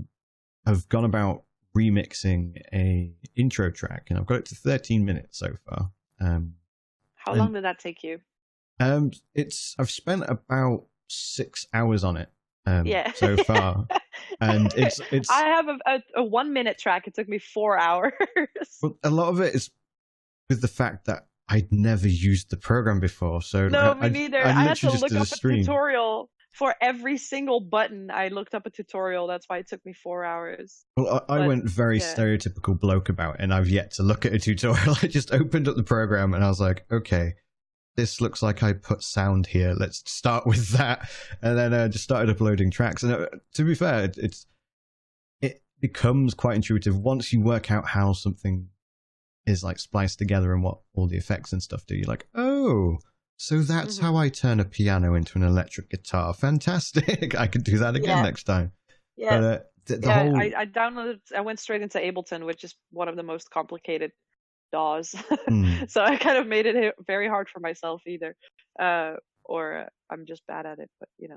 have gone about remixing a intro track, and I've got it to 13 minutes so far. How long did that take you? I've spent about 6 hours on it so far, and it's I have a 1 minute track. It took me 4 hours. Well, a lot of it is with the fact that I'd never used the program before, so no, me neither. I had to look up a tutorial for every single button. I looked up a tutorial. That's why it took me 4 hours. Well, I went very stereotypical bloke about it, and I've yet to look at a tutorial. I just opened up the program and I was like, okay, this looks like I put sound here. Let's start with that. And then I just started uploading tracks. And to be fair, it becomes quite intuitive once you work out how something is like spliced together and what all the effects and stuff do. You're like, oh, so that's how I turn a piano into an electric guitar. Fantastic. I could do that again next time. Yeah. But, I downloaded, I went straight into Ableton, which is one of the most complicated DAWs. So I kind of made it very hard for myself either. Or I'm just bad at it, but you know.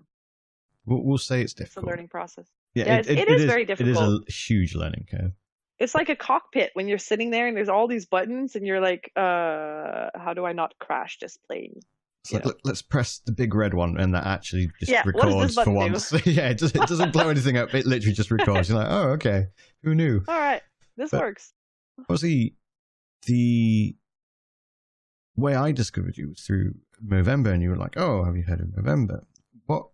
We'll say it's difficult. It's a learning process. Yeah, it is very difficult. It is a huge learning curve. It's like a cockpit when you're sitting there and there's all these buttons and you're like, how do I not crash this plane? It's like, let's press the big red one, and that actually just records for once. Yeah, it doesn't blow anything up. It literally just records. You're like, oh, okay. Who knew? All right, this works. Obviously, the way I discovered you was through Movember, and you were like, oh, have you heard of Movember? What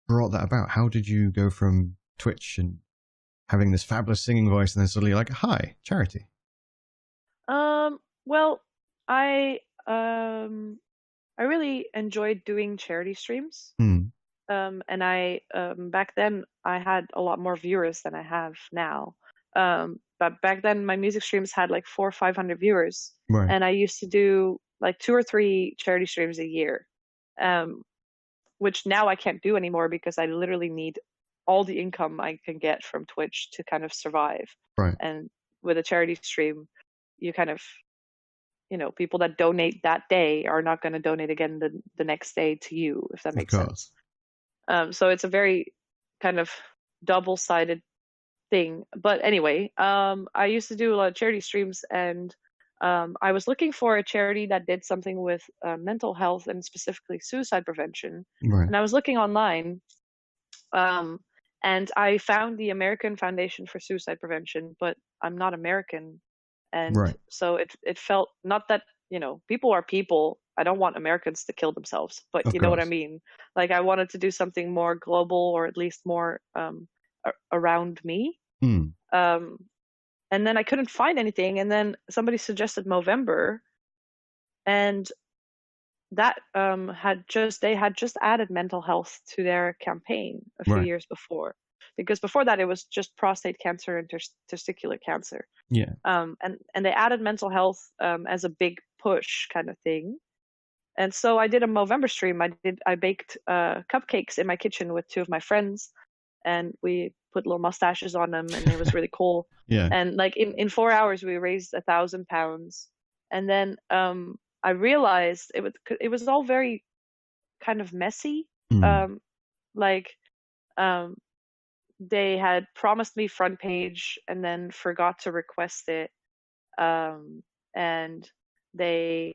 brought that about? How did you go from Twitch and having this fabulous singing voice and then suddenly like, hi, charity? Well, I really enjoyed doing charity streams. And I back then I had a lot more viewers than I have now. But back then my music streams had like 400 or 500 viewers, and I used to do like 2 or 3 charity streams a year, which now I can't do anymore because I literally need all the income I can get from Twitch to kind of survive. And with a charity stream, you kind of, you know, people that donate that day are not going to donate again the next day to you, if that makes sense. So it's a very kind of double-sided thing. But anyway, I used to do a lot of charity streams, and I was looking for a charity that did something with mental health and specifically suicide prevention. And I was looking online, and I found the American Foundation for Suicide Prevention, but I'm not American, And Right. so it felt, not that, people are people. I don't want Americans to kill themselves, but Of you know what I course. mean? Like, I wanted to do something more global, or at least more around me. Hmm. Um, and then I couldn't find anything. And then somebody suggested Movember, and that they had just added mental health to their campaign a few Right. years before, because before that it was just prostate cancer and testicular cancer. Yeah. And they added mental health as a big push kind of thing. And so I did a Movember stream. I baked cupcakes in my kitchen with two of my friends, and we put little mustaches on them, and it was really cool. Yeah. And like in 4 hours, we raised £1,000. And then I realized it was all very kind of messy. Hmm. Like um, they had promised me front page and then forgot to request it. And I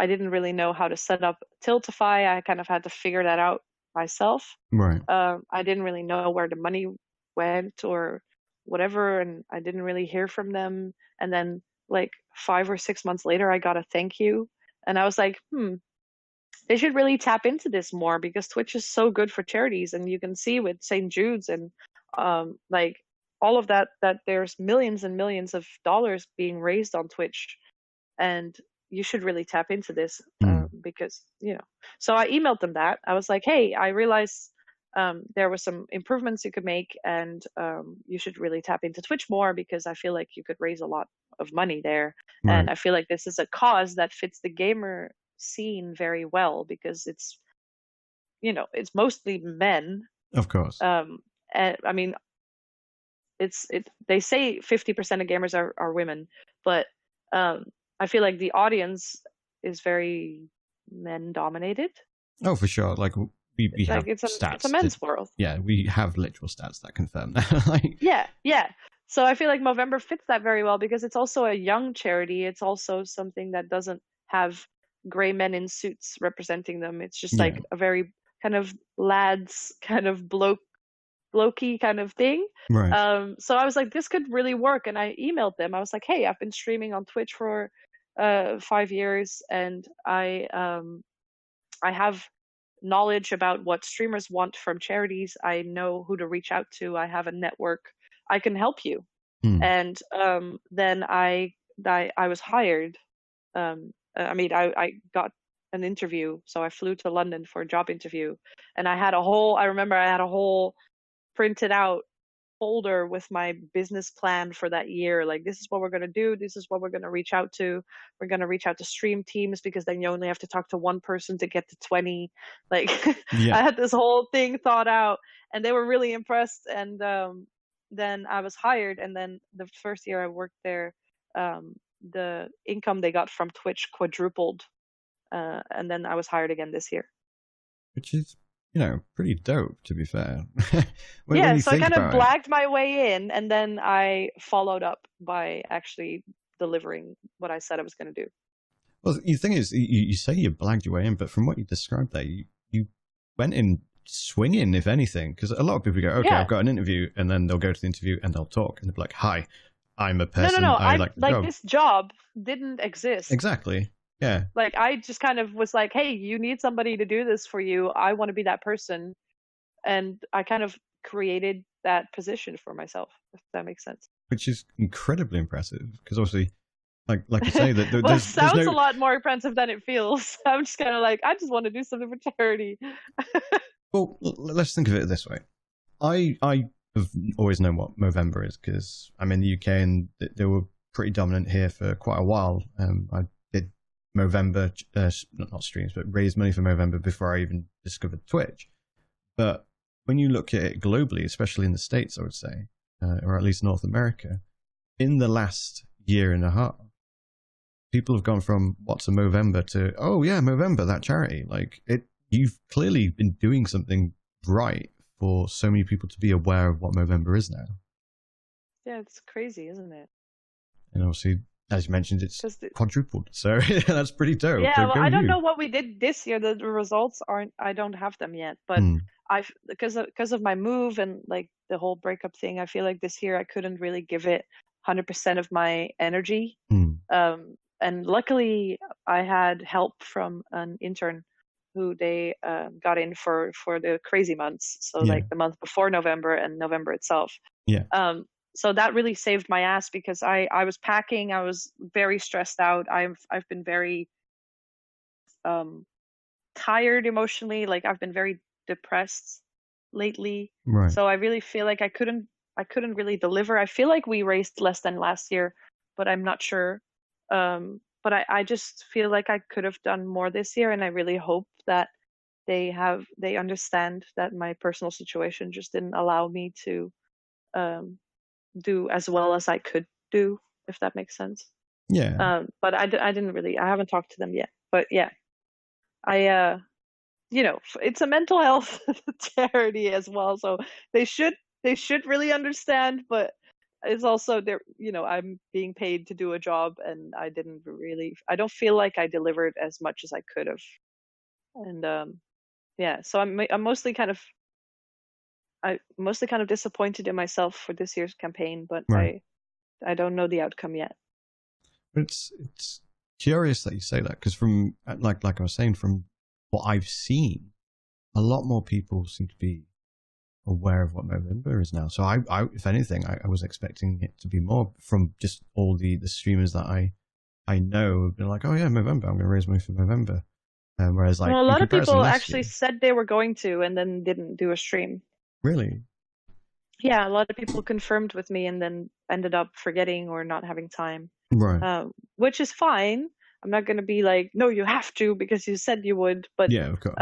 didn't really know how to set up Tiltify. I kind of had to figure that out myself. Right. I didn't really know where the money went or whatever, and I didn't really hear from them. And then like 5 or 6 months later, I got a thank you, and I was like, they should really tap into this more, because Twitch is so good for charities. And you can see with St. Jude's and like all of that there's millions and millions of dollars being raised on Twitch, and you should really tap into this Hmm. because So I emailed them that. I was like, hey, I realized there were some improvements you could make, and you should really tap into Twitch more, because I feel like you could raise a lot of money there. Right. And I feel like this is a cause that fits the gamer scene very well, because it's mostly men. Of course. And I mean, they say 50% of gamers are women, but I feel like the audience is very men dominated. Oh, for sure. Like we have stats. It's a men's world. Yeah, we have literal stats that confirm that. Like, yeah. So I feel like Movember fits that very well, because it's also a young charity. It's also something that doesn't have gray men in suits representing them. It's just like a very kind of lads, kind of blokey kind of thing. right. So I was like, this could really work. And I emailed them. I was like, hey, I've been streaming on Twitch for 5 years, and I have knowledge about what streamers want from charities. I know who to reach out to. I have a network. I can help you. Hmm. And then I was hired. I got an interview, so I flew to London for a job interview, and I remember I had a whole printed out folder with my business plan for that year. Like, this is what we're going to do. This is what we're going to reach out to. We're going to reach out to stream teams, because then you only have to talk to one person to get to 20. Like, I had this whole thing thought out, and they were really impressed. And then I was hired. And then the first year I worked there, the income they got from Twitch quadrupled. And then I was hired again this year. Which is, pretty dope, to be fair. So I kind of blagged my way in, and then I followed up by actually delivering what I said I was going to do. Well, the thing is, you say you blagged your way in, but from what you described there, you went in swinging, if anything, because a lot of people go, okay, I've got an interview, and then they'll go to the interview and they'll talk, and they'll be like, hi, I'm a person. No. I like the job. This job didn't exist. Exactly. Yeah. Like, I just kind of was like, hey, you need somebody to do this for you. I want to be that person. And I kind of created that position for myself, if that makes sense. Which is incredibly impressive, because obviously, like you say, that well, it sounds a lot more impressive than it feels. I'm just kind of like, I just want to do something for charity. Well, let's think of it this way. I have always known what Movember is, because I'm in the UK and they were pretty dominant here for quite a while. I did Movember, not streams, but raised money for Movember before I even discovered Twitch. But when you look at it globally, especially in the States, I would say, or at least North America, in the last year and a half, people have gone from what's a Movember to, oh yeah, Movember, that charity. Like, you've clearly been doing something right for so many people to be aware of what Movember is now. Yeah, it's crazy, isn't it? And obviously, as you mentioned, it's quadrupled. So that's pretty dope. Yeah, well, I don't know what we did this year. The results I don't have them yet. But because of my move and like the whole breakup thing, I feel like this year I couldn't really give it 100% of my energy. Mm. And luckily, I had help from an intern who they got in for the crazy months. So Yeah. like the month before November and November itself. Yeah. So that really saved my ass because I was packing. I was very stressed out. I've been very tired emotionally. Like I've been very depressed lately. Right. So I really feel like I couldn't really deliver. I feel like we raised less than last year, but I'm not sure. But I just feel like I could have done more this year, and I really hope that they understand that my personal situation just didn't allow me to do as well as I could do, if that makes sense. Yeah. But I didn't really. I haven't talked to them yet. But yeah, I it's a mental health charity as well, so they should really understand. But it's also there. I'm being paid to do a job, and I don't feel like I delivered as much as I could have. And yeah, so I'm mostly kind of disappointed in myself for this year's campaign, but Right. I don't know the outcome yet. But it's curious that you say that, because from like I was saying, from what I've seen, a lot more people seem to be aware of what November is now. So I if anything, I was expecting it to be more from just all the streamers that I know have been like, oh yeah, November, I'm going to raise money for November. Whereas like Well, a in lot of comparison people last actually year, said they were going to and then didn't do a stream. really, Yeah, a lot of people confirmed with me and then ended up forgetting or not having time, right? which is fine. I'm not going to be like, no, you have to because you said you would. But Yeah, of course.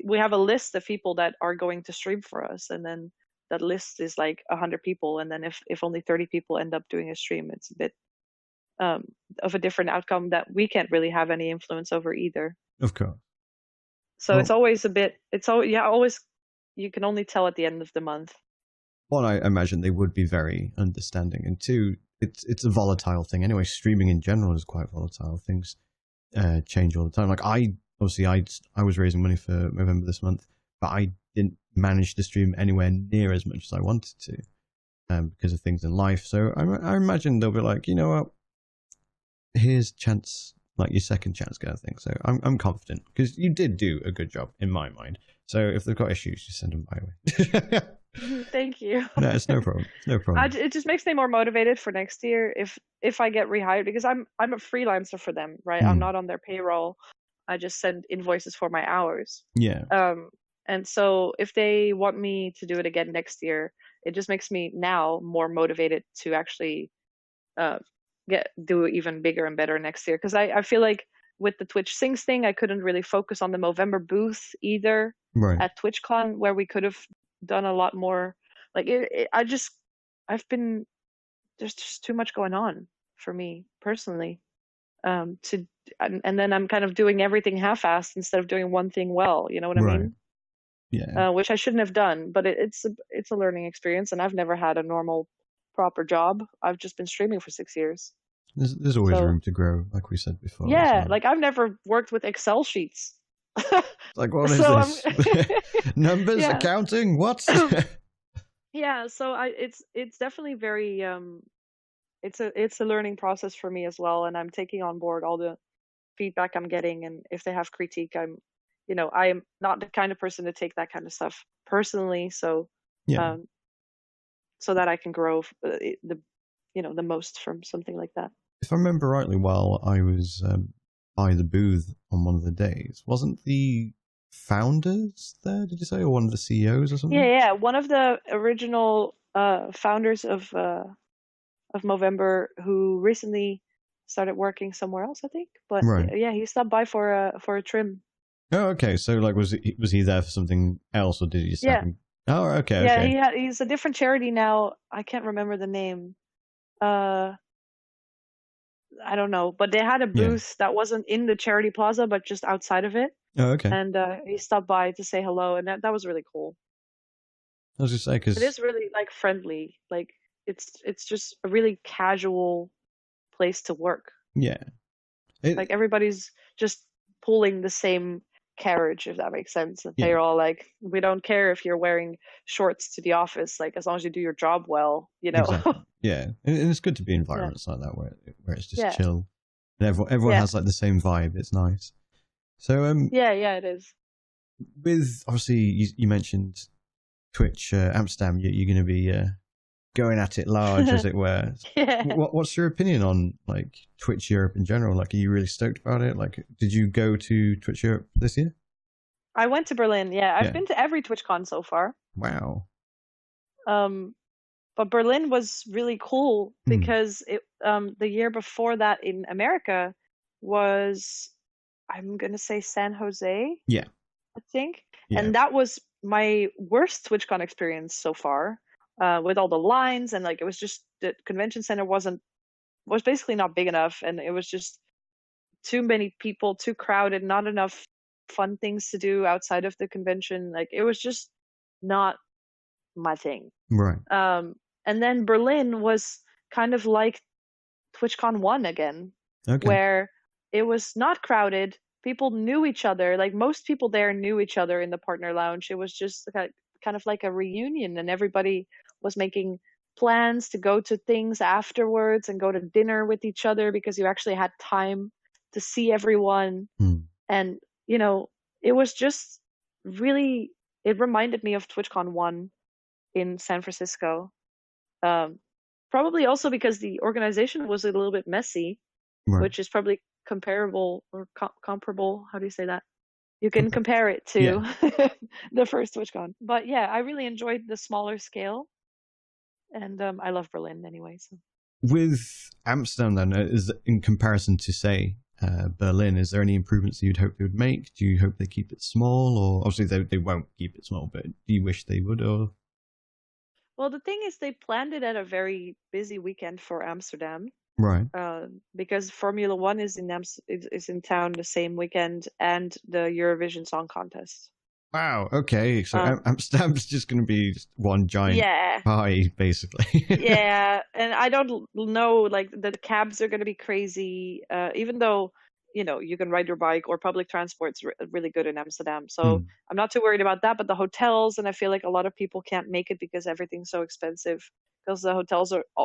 we have a list of people that are going to stream for us, and then that list is like 100 people, and then if only 30 people end up doing a stream, it's a bit of a different outcome that we can't really have any influence over either. Of course. So Well, it's always a bit. Always you can only tell at the end of the month. one, I imagine they would be very understanding, and two, it's a volatile thing anyway. Streaming in general is quite volatile. Things change all the time. Like I was raising money for November this month, but I didn't manage to stream anywhere near as much as I wanted to, because of things in life. So I imagine they'll be like, you know what, here's chance, like your second chance kind of thing. So I'm confident because you did do a good job in my mind. So if they've got issues, just send them my way. Thank you. No, it's no problem. It's no problem. It just makes me more motivated for next year if I get rehired, because I'm a freelancer for them, right? I'm not on their payroll. I just send invoices for my hours. Yeah. And so if they want me to do it again next year, it just makes me now more motivated to actually do even bigger and better next year. Because I feel like with the Twitch Sings thing, I couldn't really focus on the Movember booth either at TwitchCon, where we could have done a lot more. Like there's just too much going on for me personally, and then I'm kind of doing everything half-assed instead of doing one thing well. You know what I mean? Yeah. Which I shouldn't have done, but it's a learning experience, and I've never had a normal proper job. I've just been streaming for 6 years. There's always room to grow, like we said before. Yeah, like I've never worked with Excel sheets. Like, what is this? Numbers, accounting, what? Yeah, so it's definitely very it's a learning process for me as well, and I'm taking on board all the feedback I'm getting, and if they have critique, I'm not the kind of person to take that kind of stuff personally, so so that I can grow the most from something like that. If I remember rightly, while I was by the booth on one of the days, wasn't the founders there, did you say, or one of the CEOs or something? Yeah, one of the original founders of Movember, who recently started working somewhere else, I think. But yeah, he stopped by for a trim. Oh, okay. So like, was he there for something else, or did he just happen? Oh, okay. Yeah, okay. He's a different charity now. I can't remember the name. I don't know, but they had a booth that wasn't in the charity plaza, but just outside of it. Oh, okay. And he stopped by to say hello, and that was really cool. I was just saying, because it is really like friendly, like it's just a really casual place to work. Yeah, like everybody's just pulling the same carriage, if that makes sense. And Yeah. they're all like, we don't care if you're wearing shorts to the office, like as long as you do your job well, you know. Exactly. Yeah, and it's good to be in environments like that where it's just Yeah. chill, and everyone has like the same vibe. It's nice. So Yeah, it is. with obviously you mentioned Twitch Amsterdam, you're going to be going at it large, as it were. Yeah. What's your opinion on like Twitch Europe in general? Like, are you really stoked about it? Like, did you go to Twitch Europe this year? I went to Berlin. Yeah, I've Yeah. been to every TwitchCon so far. Wow. But Berlin was really cool because it the year before that in America was, I'm gonna say, San Jose. Yeah. I think. Yeah. And that was my worst TwitchCon experience so far, with all the lines, and like it was just the convention center was basically not big enough, and it was just too many people, too crowded, not enough fun things to do outside of the convention. Like it was just not my thing. Right. And then Berlin was kind of like TwitchCon 1 again, Okay. where it was not crowded. People knew each other. Like most people there knew each other in the partner lounge. It was just kind of like a reunion, and everybody was making plans to go to things afterwards and go to dinner with each other because you actually had time to see everyone. And, you know, it was just really, it reminded me of TwitchCon 1 in San Francisco. Probably also because the organization was a little bit messy, Right. which is probably comparable or comparable. How do you say that? You can compare it to the first TwitchCon. But yeah, I really enjoyed the smaller scale, and I love Berlin anyway. So. With Amsterdam, then, is in comparison to say Berlin, is there any improvements that you'd hope they would make? Do you hope they keep it small, or obviously they won't keep it small, but do you wish they would? Or Well, the thing is, they planned it at a very busy weekend for Amsterdam. right. Because Formula One is in town the same weekend, and the Eurovision Song Contest. Wow. Okay. So Amsterdam's just going to be one giant pie, basically. Yeah, and I don't know. Like the cabs are going to be crazy. Even though you can ride your bike or public transport's really good in Amsterdam, so I'm not too worried about that. But the hotels, and I feel like a lot of people can't make it because everything's so expensive. Because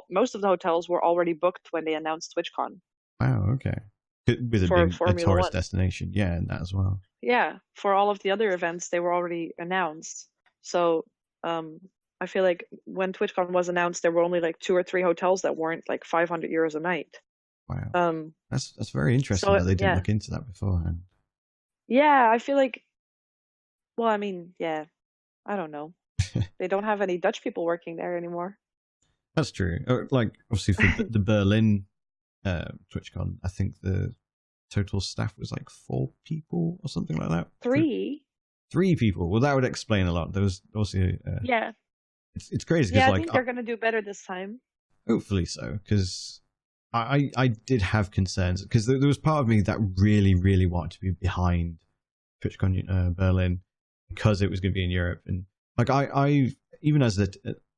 most of the hotels were already booked when they announced TwitchCon. Wow. Okay. With it being a tourist destination, yeah, and that as well. Yeah, for all of the other events, they were already announced. So I feel like when TwitchCon was announced, there were only like 2 or 3 hotels that weren't like €500 a night. Wow, that's very interesting that they didn't look into that beforehand. Yeah, I feel like, well, I mean, yeah, I don't know. They don't have any Dutch people working there anymore. That's true. Like obviously for the Berlin TwitchCon, I think the total staff was like 4 people or something like that. 3 people. Well, that would explain a lot. There was also yeah, it's crazy. Yeah, I like, think they're gonna do better this time. Hopefully so, because I did have concerns because there was part of me that really wanted to be behind TwitchCon Berlin because it was going to be in Europe, and like I even as a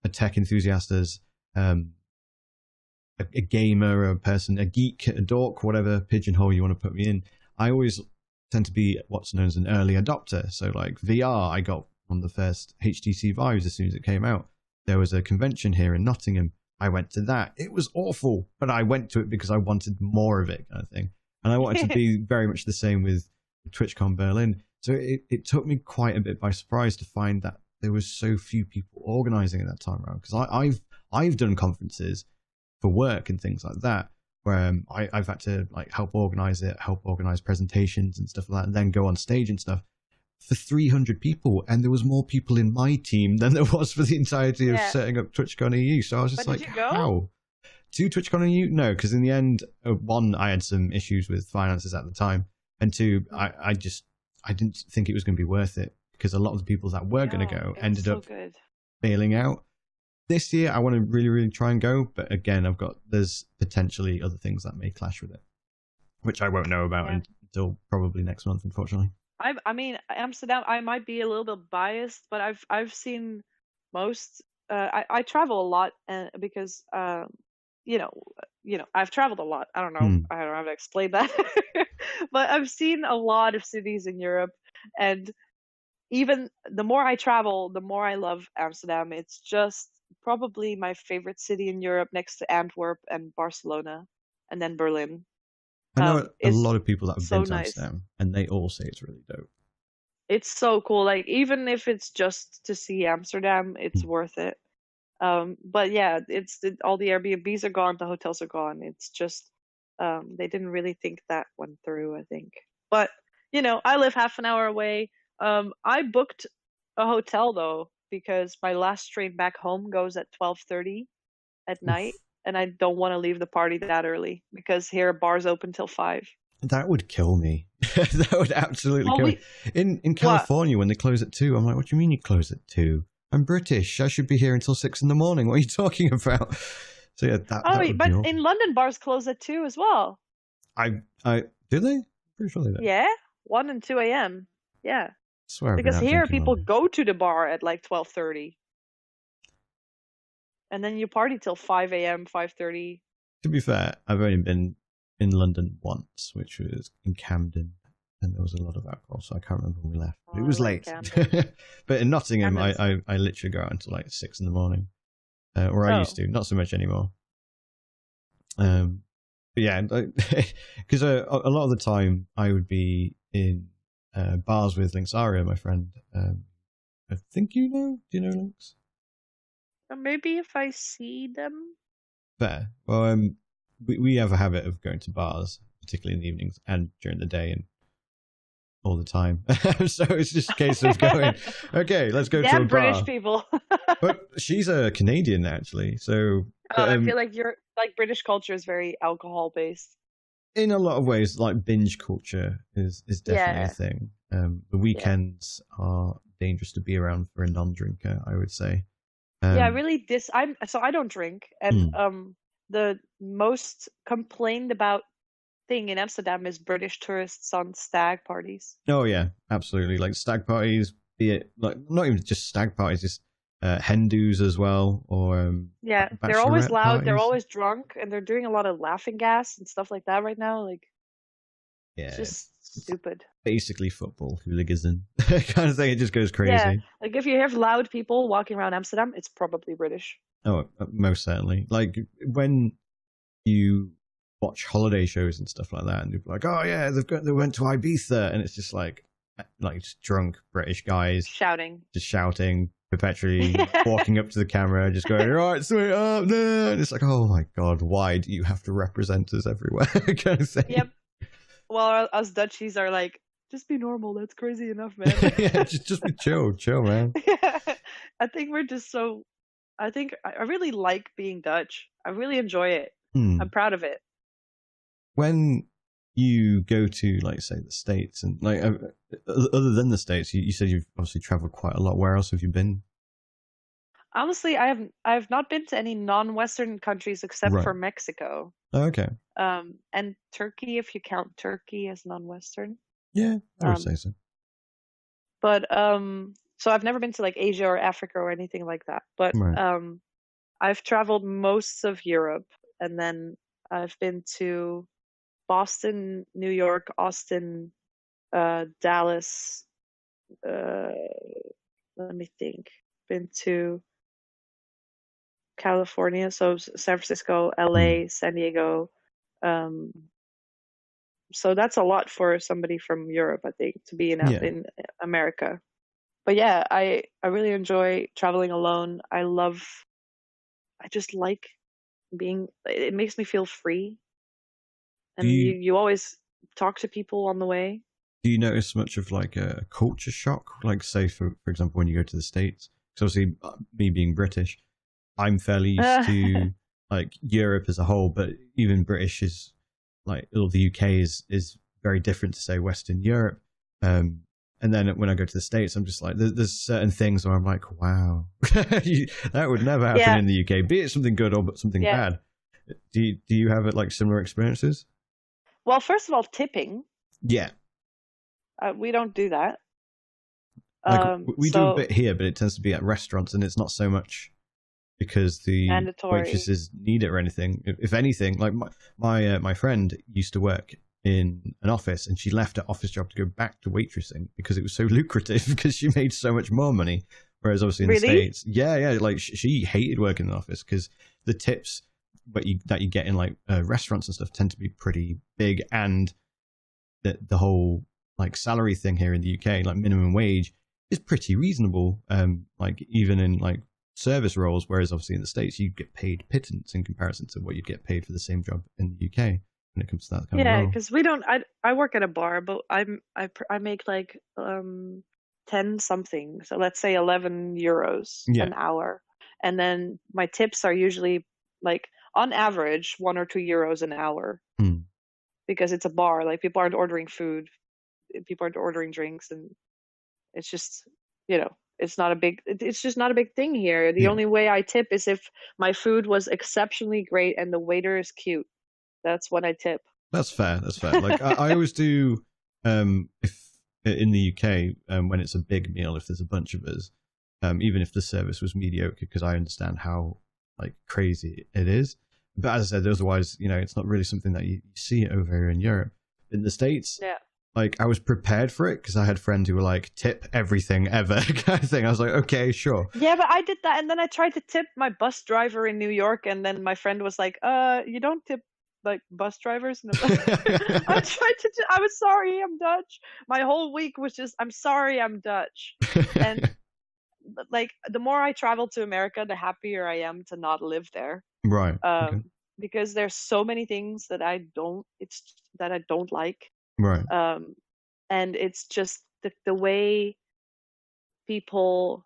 tech enthusiast, as a gamer, a person, a geek, a dork, whatever pigeonhole you want to put me in, I always tend to be what's known as an early adopter. So like VR, I got one of the first HTC Vives as soon as it came out. There was a convention here in Nottingham. I went to that. It was awful, but I went to it because I wanted more of it, kind of thing. And I wanted to be very much the same with TwitchCon Berlin. So it took me quite a bit by surprise to find that there was so few people organizing at that time around. Because I've done conferences for work and things like that, where I've had to like help organize presentations and stuff like that, and then go on stage and stuff for 300 people, and there was more people in my team than there was for the entirety of setting up TwitchCon EU. So I was just how? To TwitchCon EU? No, because in the end, 1, I had some issues with finances at the time, and 2, I didn't think it was going to be worth it because a lot of the people that were going to go ended up bailing out. This year, I want to really try and go, but again, there's potentially other things that may clash with it, which I won't know about until probably next month, unfortunately. I mean, Amsterdam, I might be a little bit biased, but I've seen most. I travel a lot, because I've traveled a lot. I don't know. I don't know how to explain that, but I've seen a lot of cities in Europe, And even the more I travel, the more I love Amsterdam. It's just probably my favorite city in Europe, next to Antwerp and Barcelona, and then Berlin. I know a It's lot of people that have so been to nice. Amsterdam, and they all say it's really dope. It's so cool. Like even if it's just to see Amsterdam, it's worth it. But yeah, all the Airbnbs are gone, the hotels are gone. It's just they didn't really think that one through, I think. But you know, I live half an hour away. I booked a hotel though because my last train back home goes at 12:30 at night, Oof. and I don't want to leave the party that early because here bars open till 5. That would kill me. That would absolutely Well, kill me. In what? California, when they close at 2, I'm like, what do you mean you close at 2? I'm British. I should be here until 6 in the morning. What are you talking about? So yeah, that Oh, would but be awful. in London bars close at 2 as well. Do they? Pretty sure they do. Yeah, 1 and 2 a.m. Yeah. I swear I've been Because out here drinking people London. go to the bar at like 12:30. And then you party till 5 a.m., 5:30. To be fair, I've only been in London once, which was in Camden, and there was a lot of alcohol, so I can't remember when we left. Oh, It was I late. like Camden. But in Nottingham, Camden's- I literally go out until like 6 in the morning. Or I Oh. used to, not so much anymore. But yeah, because a lot of the time I would be in bars with Linksaria, my friend. I think you know. Do you know Lynx? Maybe if I see them. Fair. Well, we have a habit of going to bars, particularly in the evenings and during the day and all the time. So it's just a case of going, okay, let's go to a Damn bar. British people. But she's a Canadian, actually. So I feel like British culture is very alcohol based. in a lot of ways, like binge culture is definitely a Yeah. thing. The weekends are dangerous to be around for a non-drinker, I would say. Yeah, really I don't drink, and Hmm. the most complained about thing in Amsterdam is British tourists on stag parties. Oh yeah, absolutely. Like stag parties, be it like not even just stag parties, just hen do's as well, or Yeah, they're always bachelorette loud, they're parties. always drunk, and they're doing a lot of laughing gas and stuff like that right now. Like, Yeah, it's just stupid. basically football hooliganism kind of thing. It just goes crazy. Yeah, like if you have loud people walking around Amsterdam, it's probably British. Oh, most certainly. Like when you watch holiday shows and stuff like that, and you're like, "Oh yeah, they went to Ibiza," and it's just like just drunk British guys Shouting. just shouting perpetually, walking up to the camera, just going, "Right, sweet up, no!" And it's like, "Oh my god, why do you have to represent us everywhere?" kind of thing. Yep. Well, us Dutchies are like, just be normal. That's crazy enough, man. Yeah, just be chill, man. Yeah. I think we're just so. I think I really like being Dutch. I really enjoy it. I'm proud of it. When you go to, like, say, the States, and like other than the States, you said you've obviously traveled quite a lot. Where else have you been? Honestly, I have not been to any non-Western countries except Right. for Mexico. Oh, okay. And Turkey, if you count Turkey as non-Western. Yeah, I would say so. But so I've never been to like Asia or Africa or anything like that. But Right. I've traveled most of Europe, and then I've been to Boston, New York, Austin, Dallas. Let me think. Been to California, so San Francisco, LA, San Diego. So that's a lot for somebody from Europe, I think, to be in America. But yeah, I really enjoy traveling alone. I just like being, it makes me feel free. And you always talk to people on the way. Do you notice much of like a culture shock? Like, say, for example, when you go to the States? Because obviously, me being British, I'm fairly used to like Europe as a whole, but even British is like, or the UK is very different to say Western Europe. And then when I go to the States, I'm just like, there's certain things where I'm like, wow, that would never happen in the UK, be it something good or something bad. Do you have like similar experiences? Well, first of all, tipping. Yeah. We don't do that. Like, we do a bit here, but it tends to be at restaurants, and it's not so much because the mandatory waitresses need it or anything. If anything, like my friend used to work in an office, and she left her office job to go back to waitressing because it was so lucrative because she made so much more money. Whereas obviously in the States, like she hated working in the office because the tips that you get in like restaurants and stuff tend to be pretty big, and the whole like salary thing here in the UK, like minimum wage, is pretty reasonable. Like even in like service roles, whereas obviously in the States you get paid pittance in comparison to what you'd get paid for the same job in the UK when it comes to that kind of role. Because we don't. I work at a bar, but I make like 10 something. So let's say 11 euros an hour, and then my tips are usually like on average 1 or 2 euros an hour because it's a bar. Like people aren't ordering food, people aren't ordering drinks, and it's just it's not a big. It's just not a big thing here. The only way I tip is if my food was exceptionally great and the waiter is cute. That's what I tip. That's fair. Like I always do. If in the UK, when it's a big meal, if there's a bunch of us, even if the service was mediocre, because I understand how like crazy it is. But as I said, otherwise, it's not really something that you see over here in Europe. In the States, like I was prepared for it because I had friends who were like, tip everything ever kind of thing. I was like, okay, sure. Yeah, but I did that, and then I tried to tip my bus driver in New York, and then my friend was like, you don't tip like bus drivers. I was sorry, I'm Dutch. My whole week was just, I'm sorry, I'm Dutch. And like the more I travel to America, the happier I am to not live there. Right. Because there's so many things that I don't like. Right. And it's just the way people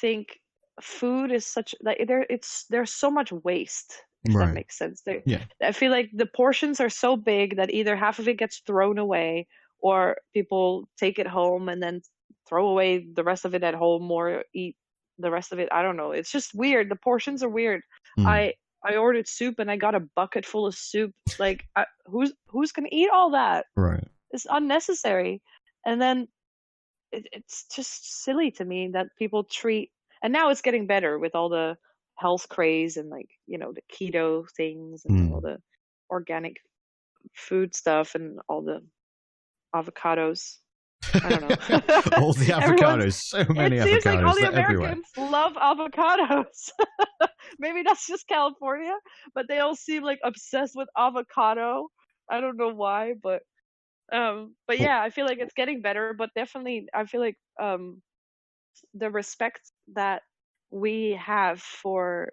think food is such like there's so much waste. If that makes sense. I feel like the portions are so big that either half of it gets thrown away or people take it home and then throw away the rest of it at home or eat the rest of it. I don't know. It's just weird. The portions are weird. I ordered soup and I got a bucket full of soup. Like, who's going to eat all that? Right. It's unnecessary. And then it's just silly to me that people treat, and now it's getting better with all the health craze and like, the keto things and all the organic food stuff and all the avocados. I don't know. All the avocados, so many avocados. It seems like all the Americans love avocados. Maybe that's just California, but they all seem like obsessed with avocado. I don't know why, but yeah, I feel like it's getting better, but definitely I feel like the respect that we have for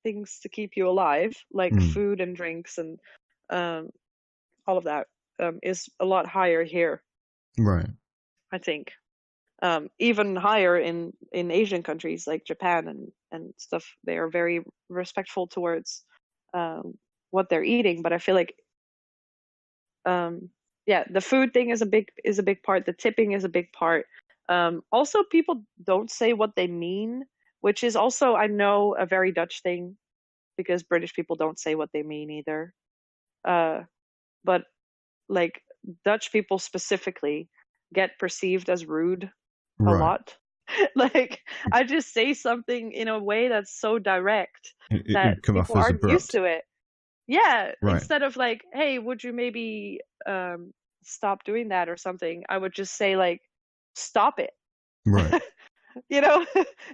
things to keep you alive, like food and drinks and all of that, is a lot higher here. Right. I think even higher in Asian countries like Japan and stuff. They are very respectful towards what they're eating, but I feel like the food thing is a big part. The tipping is a big part. Also, people don't say what they mean, which is also, I know, a very Dutch thing, because British people don't say what they mean either. But like Dutch people specifically get perceived as rude a lot. Like I just say something in a way that's so direct that people aren't used to it. Yeah, instead of like, hey, would you maybe stop doing that or something? I would just say like, stop it. Right.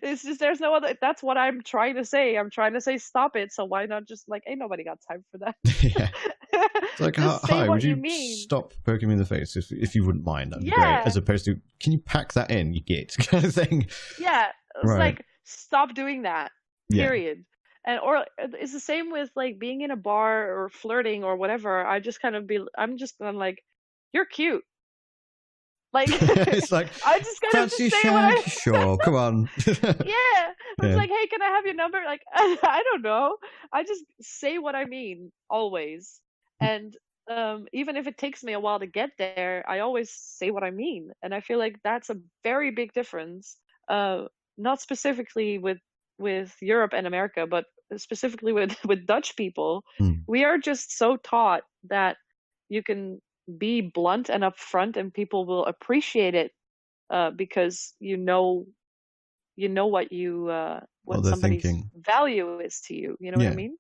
It's just, there's no other, that's what I'm trying to say. I'm trying to say stop it. So why not just like, ain't nobody got time for that. Yeah. It's like, hi, would you stop poking me in the face if you wouldn't mind? That'd be great. As opposed to, can you pack that in, you git, kind of thing. Yeah. It's like, stop doing that. Period. And or it's the same with like being in a bar or flirting or whatever. I'm just gonna like, you're cute. Like it's like, I just gotta just say what sure, come on. Yeah. It's like, hey, can I have your number? Like, I don't know. I just say what I mean always. And even if it takes me a while to get there, I always say what I mean. And I feel like that's a very big difference. Not specifically with Europe and America, but specifically with Dutch people. We are just so taught that you can be blunt and upfront and people will appreciate it because what somebody's thinking. Value is to you. You know what I mean?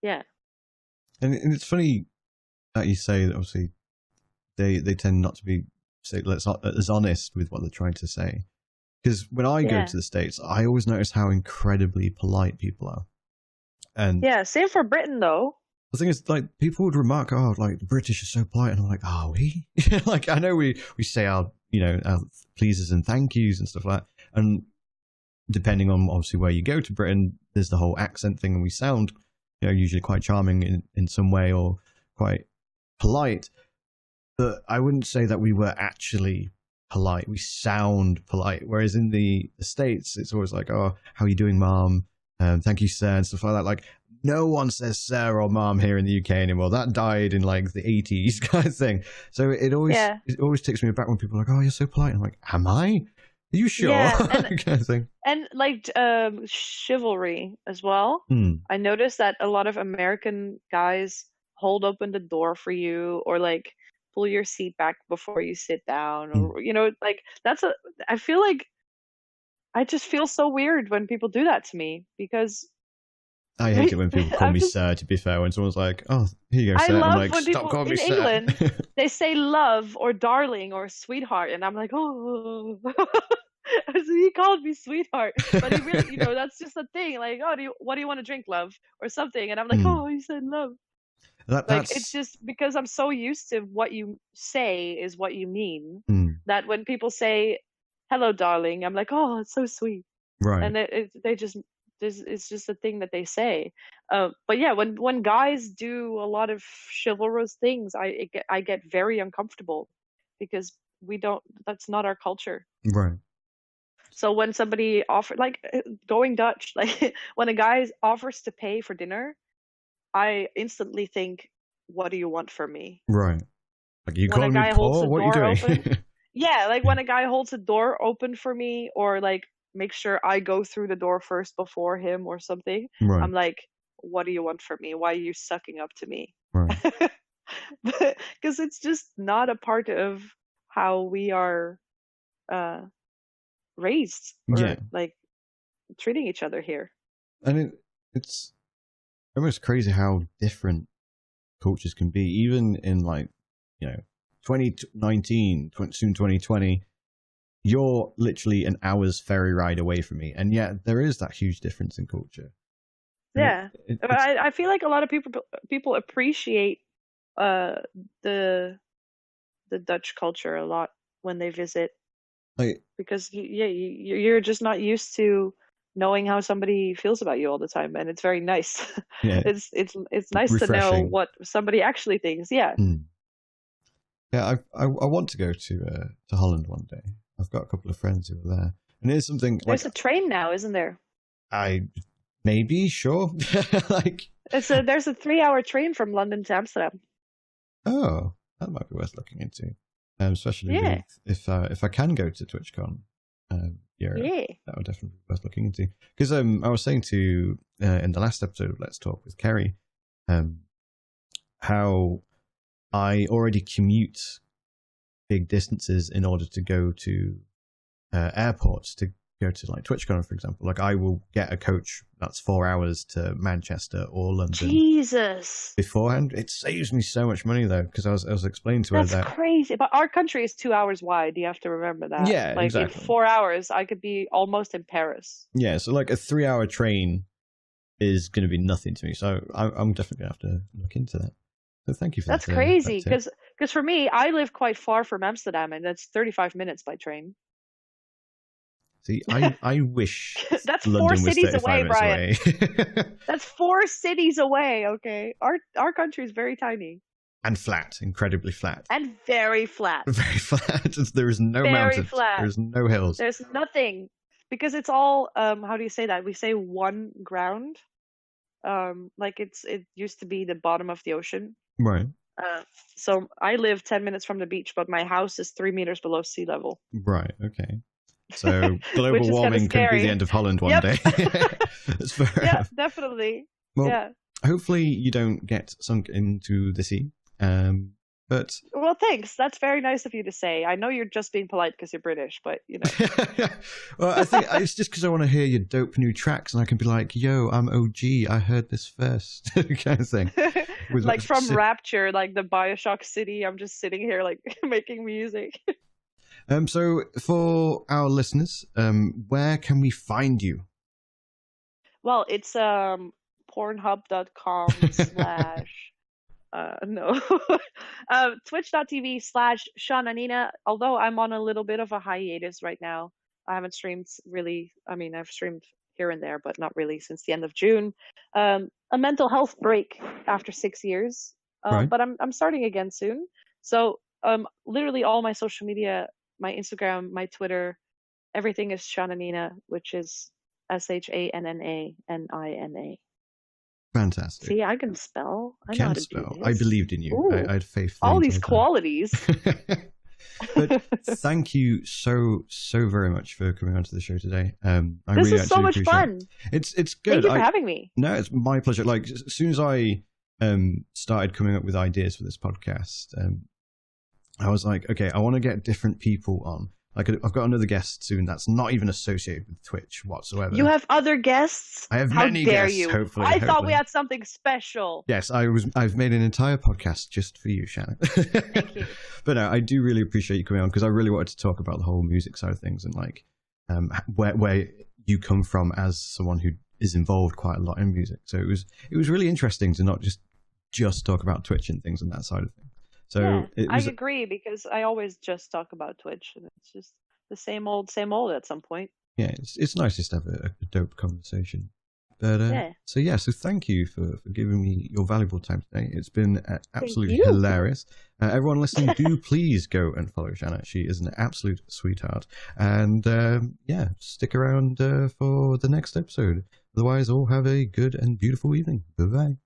Yeah. And it's funny, that you say that obviously they tend not to be as honest with what they're trying to say. Because when I go to the States, I always notice how incredibly polite people are. And yeah, same for Britain though. The thing is, like, people would remark, "Oh, like the British are so polite," and I'm like, "Are we?" Like, I know we say our pleases and thank yous and stuff like that, and depending on obviously where you go to Britain, there's the whole accent thing, and we sound, usually quite charming in some way or quite polite. But I wouldn't say that we were actually polite. We sound polite, whereas in the States, it's always like, "Oh, how are you doing, Mom? Thank you, sir," and stuff like that. Like, no one says sir or mom here in the UK anymore. That died in like the 80s kind of thing. So it always takes me back when people are like, "Oh, you're so polite." I'm like, "Am I? Are you sure?" Yeah, kind of thing. And like chivalry as well. I noticed that a lot of American guys hold open the door for you, or like pull your seat back before you sit down, or like I feel like I just feel so weird when people do that to me, because I hate it when people call me sir, to be fair, when someone's like, "Oh, here you go, sir." I love I'm like, when "Stop people calling me in sir." England, they say love or darling or sweetheart, and I'm like, "Oh." So he called me sweetheart, but he really, that's just a thing. Like, "Oh, what do you want to drink, love?" or something, and I'm like, "Oh, he said love." Like, it's just because I'm so used to what you say is what you mean, that when people say "hello, darling," I'm like, "Oh, it's so sweet." Right. And it's just a thing that they say. But yeah, when guys do a lot of chivalrous things, I get very uncomfortable, because that's not our culture. Right. So when somebody like going Dutch, like when a guy offers to pay for dinner, I instantly think, "What do you want from me?" Right. Like, you When a calling me guy holds poor? the What are you door doing? open, yeah, like when a guy holds the door open for me, or like make sure I go through the door first before him or something, Right. I'm like, "What do you want from me? Why are you sucking up to me?" Right. Because it's just not a part of how we are raised, or like treating each other here. And it's almost crazy how different cultures can be, even in like 2019, soon 2020. You're literally an hour's ferry ride away from me, and yet there is that huge difference in culture. Yeah, I feel like a lot of people appreciate the Dutch culture a lot when they visit, because you're just not used to knowing how somebody feels about you all the time, and it's very nice. Yeah, it's nice refreshing to know what somebody actually thinks. Yeah. Yeah, I want to go to Holland one day. I've got a couple of friends who are there, and it's something. There's a train now, isn't there? Maybe, sure. Like, there's a 3-hour train from London to Amsterdam. Oh, that might be worth looking into, especially if I can go to TwitchCon Europe. That would definitely be worth looking into. Because I was saying to in the last episode of Let's Talk with Kerry, how I already commute big distances in order to go to airports, to go to like TwitchCon, for example. Like, I will get a coach that's 4 hours to Manchester or London. Jesus. Beforehand, it saves me so much money though, because I was explaining to her that that's crazy. But our country is 2 hours wide. You have to remember that. Yeah, like exactly. In 4 hours, I could be almost in Paris. Yeah, so like a 3-hour train is going to be nothing to me. So I'm definitely going to have to look into that. So thank you for that. That's crazy, because for me, I live quite far from Amsterdam, and that's 35 minutes by train. See, I wish that's London 4 cities was away, Brian. Away. That's 4 cities away. Okay, our country is very tiny and flat, incredibly flat, and very flat. Very flat. There is no mountains. Flat. There's no hills. There's nothing, because it's all how do you say that? We say one ground. Like it used to be the bottom of the ocean. Right. So I live 10 minutes from the beach, but my house is 3 meters below sea level. Right. Okay. So global warming could be the end of Holland one day. That's fair enough. Definitely. Well, hopefully you don't get sunk into the sea. But Well, thanks. That's very nice of you to say. I know you're just being polite because you're British, but you know. well, I think it's just because I want to hear your dope new tracks, and I can be like, "Yo, I'm OG. I heard this first," kind of thing. Like from Rapture, like the Bioshock city. I'm just sitting here like making music. So for our listeners, where can we find you? Well, it's pornhub.com / no twitch.tv/ShannaNina. Although I'm on a little bit of a hiatus right now. I haven't streamed really. I mean, I've streamed here and there, but not really since the end of June. A mental health break after 6 years. Right. But I'm starting again soon. So literally all my social media, my Instagram, my Twitter, everything is ShannaNina, which is ShannaNina. Fantastic. See, I can spell. I know how to do this. I believed in you. I had faith. All these qualities. But thank you so very much for coming onto the show today. This is so much fun. It's good. Thank you for having me. No, it's my pleasure. Like as soon as I started coming up with ideas for this podcast, I was like, okay, I want to get different people on. Like I've got another guest soon that's not even associated with Twitch whatsoever. You have other guests? I have many guests. You? Hopefully, I thought we had something special. Yes, I've made an entire podcast just for you, Shanna. Thank you. But no, I do really appreciate you coming on because I really wanted to talk about the whole music side of things and like where you come from as someone who is involved quite a lot in music. So it was really interesting to not just talk about Twitch and things and that side of things. So yeah, I agree because I always just talk about Twitch and it's just the same old at some point. Yeah, it's nice just to have a dope conversation. But so thank you for giving me your valuable time today. It's been absolutely hilarious. Everyone listening, do please go and follow Shanna. She is an absolute sweetheart. And stick around for the next episode. Otherwise, all have a good and beautiful evening. Bye-bye.